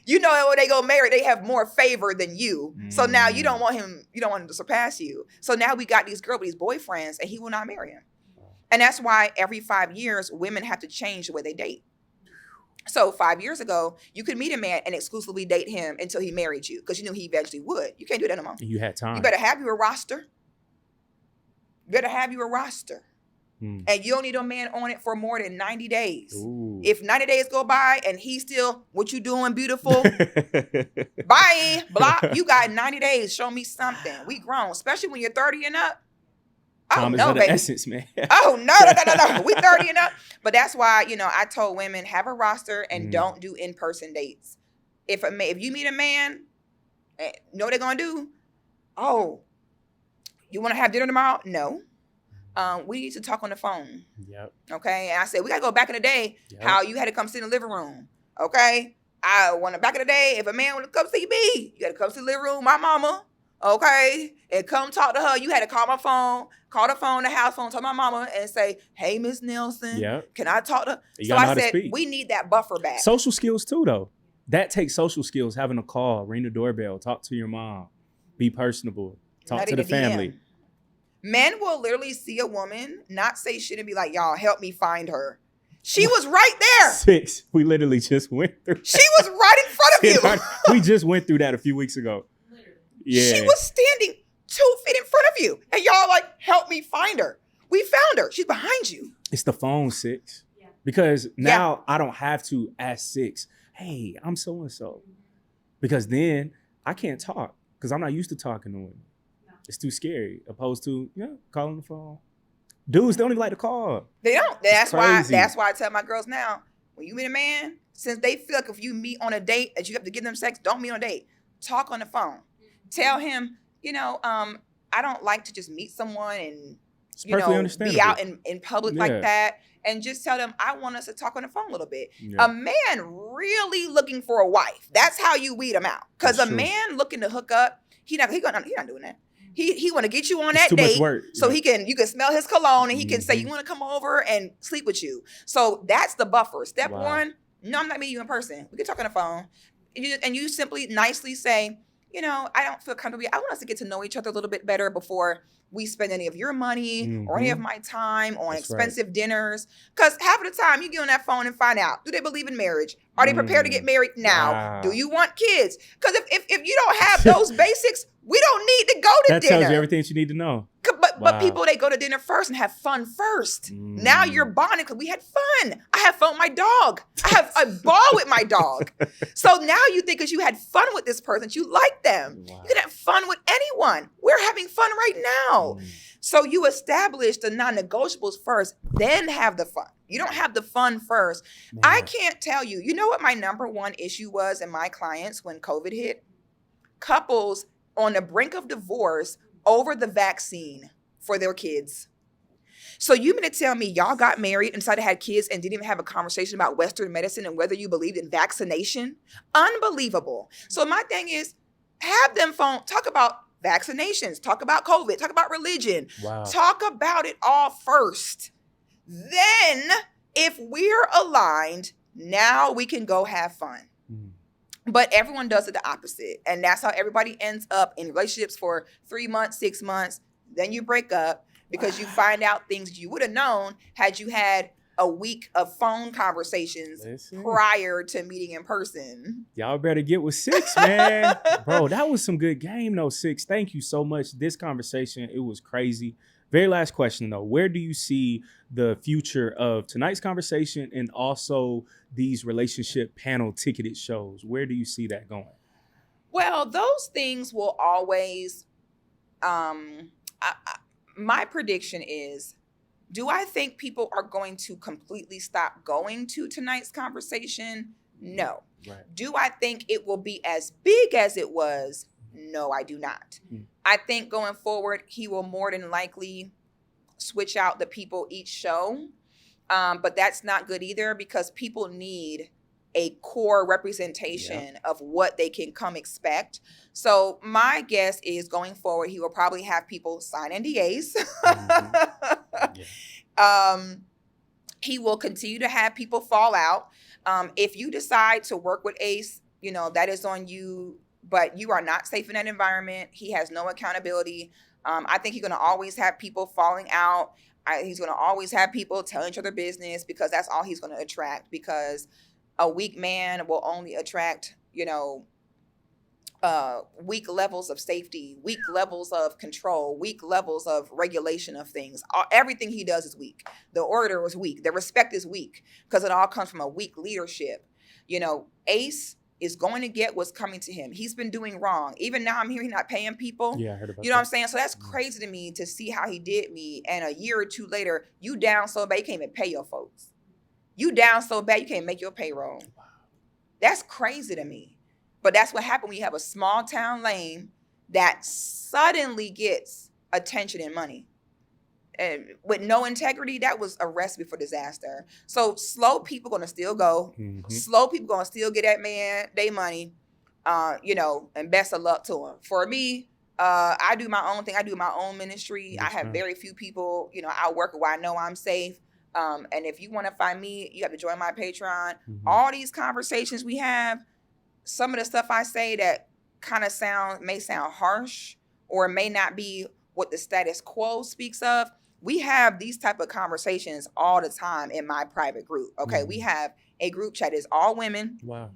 You know when they go married, they have more favor than you. So now you don't want him to surpass you. So now we got these girls with these boyfriends and he will not marry him. And that's why every 5 years, women have to change the way they date. So 5 years ago, you could meet a man and exclusively date him until he married you because you knew he eventually would. You can't do that anymore. You had time. You better have your roster. And you don't need a man on it for more than 90 days. Ooh. If 90 days go by and he's still, what you doing, beautiful? Bye, block. You got 90 days. Show me something. We grown, especially when you're 30 and up. Time is of the essence, man. Oh, no. We 30 and up. But that's why, I told women, have a roster and don't do in-person dates. If you meet a man, you know what they're going to do? Oh, you want to have dinner tomorrow? No. We need to talk on the phone. Yep. Okay. And I said, we got to go back in the day, how you had to come sit in the living room. Okay. I want to back in the day, if a man want to come see me, you got to come to the living room, my mama. Okay. And come talk to her. You had to call the phone, the house phone, talk to my mama and say, hey, Miss Nelson, can I talk to her? So I said, we need that buffer back. Social skills too, though. That takes social skills, having a call, ring the doorbell, talk to your mom, be personable, talk to the family. Men will literally see a woman, not say shit and be like, y'all, help me find her. She was right there. Six. We literally just went through that. She was right in front of you. We just went through that a few weeks ago. Yeah. She was standing 2 feet in front of you. And y'all like, help me find her. We found her. She's behind you. It's the phone, Six. Yeah. Because now I don't have to ask Six, hey, I'm so-and-so. Because then I can't talk because I'm not used to talking to women. It's too scary, opposed to calling the phone. Dudes don't even like to call. They don't. That's why I tell my girls now, when you meet a man, since they feel like if you meet on a date that you have to give them sex, don't meet on a date. Talk on the phone. Tell him, I don't like to just meet someone and be out in public like that. And just tell them, I want us to talk on the phone a little bit. Yeah. A man really looking for a wife. That's how you weed him out. Because a man looking to hook up, he not doing that. He want to get you on that date so you can smell his cologne and he can say you want to come over and sleep with you. So that's the buffer. Step one, no, I'm not meeting you in person. We can talk on the phone. And you simply nicely say, I don't feel comfortable. I want us to get to know each other a little bit better before we spend any of your money or any of my time on expensive dinners. Because half of the time you get on that phone and find out, do they believe in marriage? Are they prepared to get married now? Wow. Do you want kids? Because if you don't have those basics, we don't need to go to dinner. That tells you everything you need to know. But people, they go to dinner first and have fun first. Now you're bonding because we had fun. I have fun with my dog. I have a ball with my dog. So now you think because you had fun with this person, you like them. Wow. You can have fun with anyone. We're having fun right now. So you establish the non-negotiables first, then have the fun. You don't have the fun first. Man. I can't tell you. You know what my number one issue was in my clients when COVID hit? Couples on the brink of divorce over the vaccine for their kids. So you mean to tell me y'all got married and decided to have kids and didn't even have a conversation about Western medicine and whether you believed in vaccination? Unbelievable. So my thing is, have them talk about vaccinations, talk about COVID, talk about religion, talk about it all first. Then if we're aligned, now we can go have fun. But everyone does it the opposite. And that's how everybody ends up in relationships for 3 months, 6 months. Then you break up because you find out things you would have known had you had a week of phone conversations prior to meeting in person. Y'all better get with Six, man. Bro, that was some good game, though, Six. Thank you so much. This conversation, it was crazy. Very last question, though. Where do you see the future of tonight's conversation and also these relationship panel ticketed shows? Where do you see that going? Well, those things will always, my prediction is, do I think people are going to completely stop going to tonight's conversation? No. Right. Do I think it will be as big as it was? No, I do not. I think going forward, he will more than likely switch out the people each show. But that's not good either, because people need a core representation of what they can come expect. So my guess is going forward, he will probably have people sign NDAs. He will continue to have people fall out. If you decide to work with Ace, you know, that is on you, but you are not safe in that environment. He has no accountability. I think he's going to always have people falling out. He's going to always have people telling each other business, because that's all he's going to attract, because a weak man will only attract, you know, weak levels of safety, weak levels of control, weak levels of regulation of things. Everything he does is weak. The order is weak. The respect is weak, because it all comes from a weak leadership. You know, Ace is going to get what's coming to him. He's been doing wrong. Even now I'm hearing he's not paying people. Yeah, I heard about You know what I'm saying? So that's crazy to me, to see how he did me. And a year or two later, you down so bad you can't even pay your folks. You down so bad you can't make your payroll. Wow. That's crazy to me. But that's what happened when you have a small town lame that suddenly gets attention and money. And with no integrity, that was a recipe for disaster. So slow people gonna still go. Slow people gonna still get that man their money. You know, and best of luck to him. For me, I do my own thing. I do my own ministry. I have very few people, you know, I work where I know I'm safe. And if you want to find me, you have to join my Patreon. All these conversations we have, some of the stuff I say that kind of may sound harsh, or may not be what the status quo speaks of. We have these type of conversations all the time in my private group. Okay, we have a group chat. It's all women. Wow.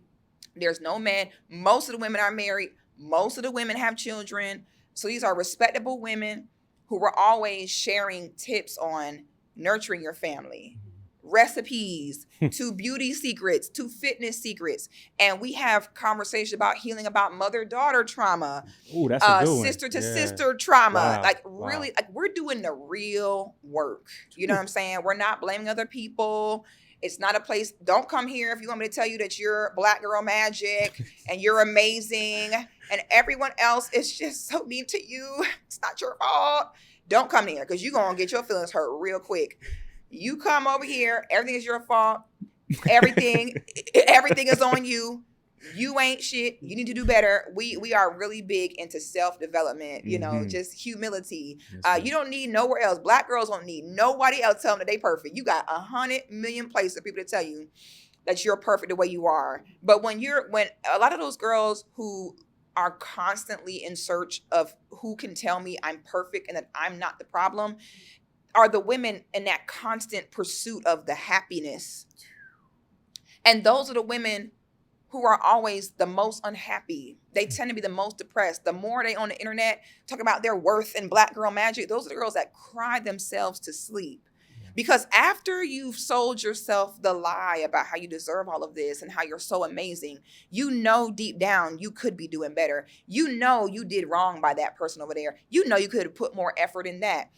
There's no men. Most of the women are married. Most of the women have children. So these are respectable women who were always sharing tips on nurturing your family, recipes, to beauty secrets, to fitness secrets. And we have conversations about healing, about mother-daughter trauma. Ooh, that's a good one. Sister-to-sister trauma. Wow. Like really, like we're doing the real work. You know what I'm saying? We're not blaming other people. It's not a place. Don't come here if you want me to tell you that you're black girl magic and you're amazing and everyone else is just so mean to you. It's not your fault. Don't come here, because you're going to get your feelings hurt real quick. You come over here, everything is your fault. Everything is on you. You ain't shit. You need to do better. We are really big into self-development, you know, just humility. You don't need nowhere else. Black girls don't need nobody else telling them that they perfect. You got 100 million places for people to tell you that you're perfect the way you are. But when a lot of those girls who are constantly in search of who can tell me I'm perfect and that I'm not the problem, are the women in that constant pursuit of the happiness. And those are the women who are always the most unhappy. They tend to be the most depressed. The more they on the internet talk about their worth and black girl magic, those are the girls that cry themselves to sleep. Because after you've sold yourself the lie about how you deserve all of this and how you're so amazing, you know deep down you could be doing better. You know you did wrong by that person over there. You know you could have put more effort in that.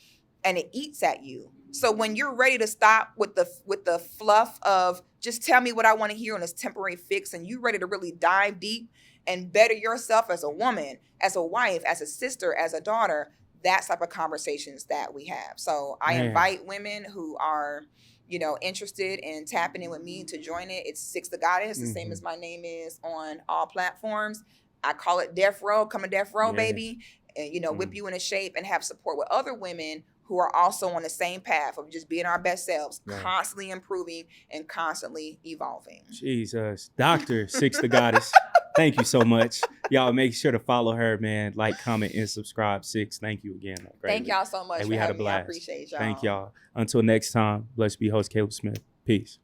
And it eats at you. So when you're ready to stop with the fluff of just tell me what I want to hear on this temporary fix, and you're ready to really dive deep and better yourself as a woman, as a wife, as a sister, as a daughter, that's type of conversations that we have. So I invite women who are, you know, interested in tapping in with me to join it. It's Six The Goddis, the same as my name is on all platforms. I call it Death Row, come to Death Row, baby. And, you know, whip you into shape and have support with other women who are also on the same path of just being our best selves, constantly improving and constantly evolving. Jesus. Dr. Six The Goddis, thank you so much. Y'all make sure to follow her, man. Like, comment, and subscribe. Six, thank you again. Thank y'all so much. And we had a blast. I appreciate y'all. Thank y'all. Until next time, blessed be host Caleb Smith. Peace.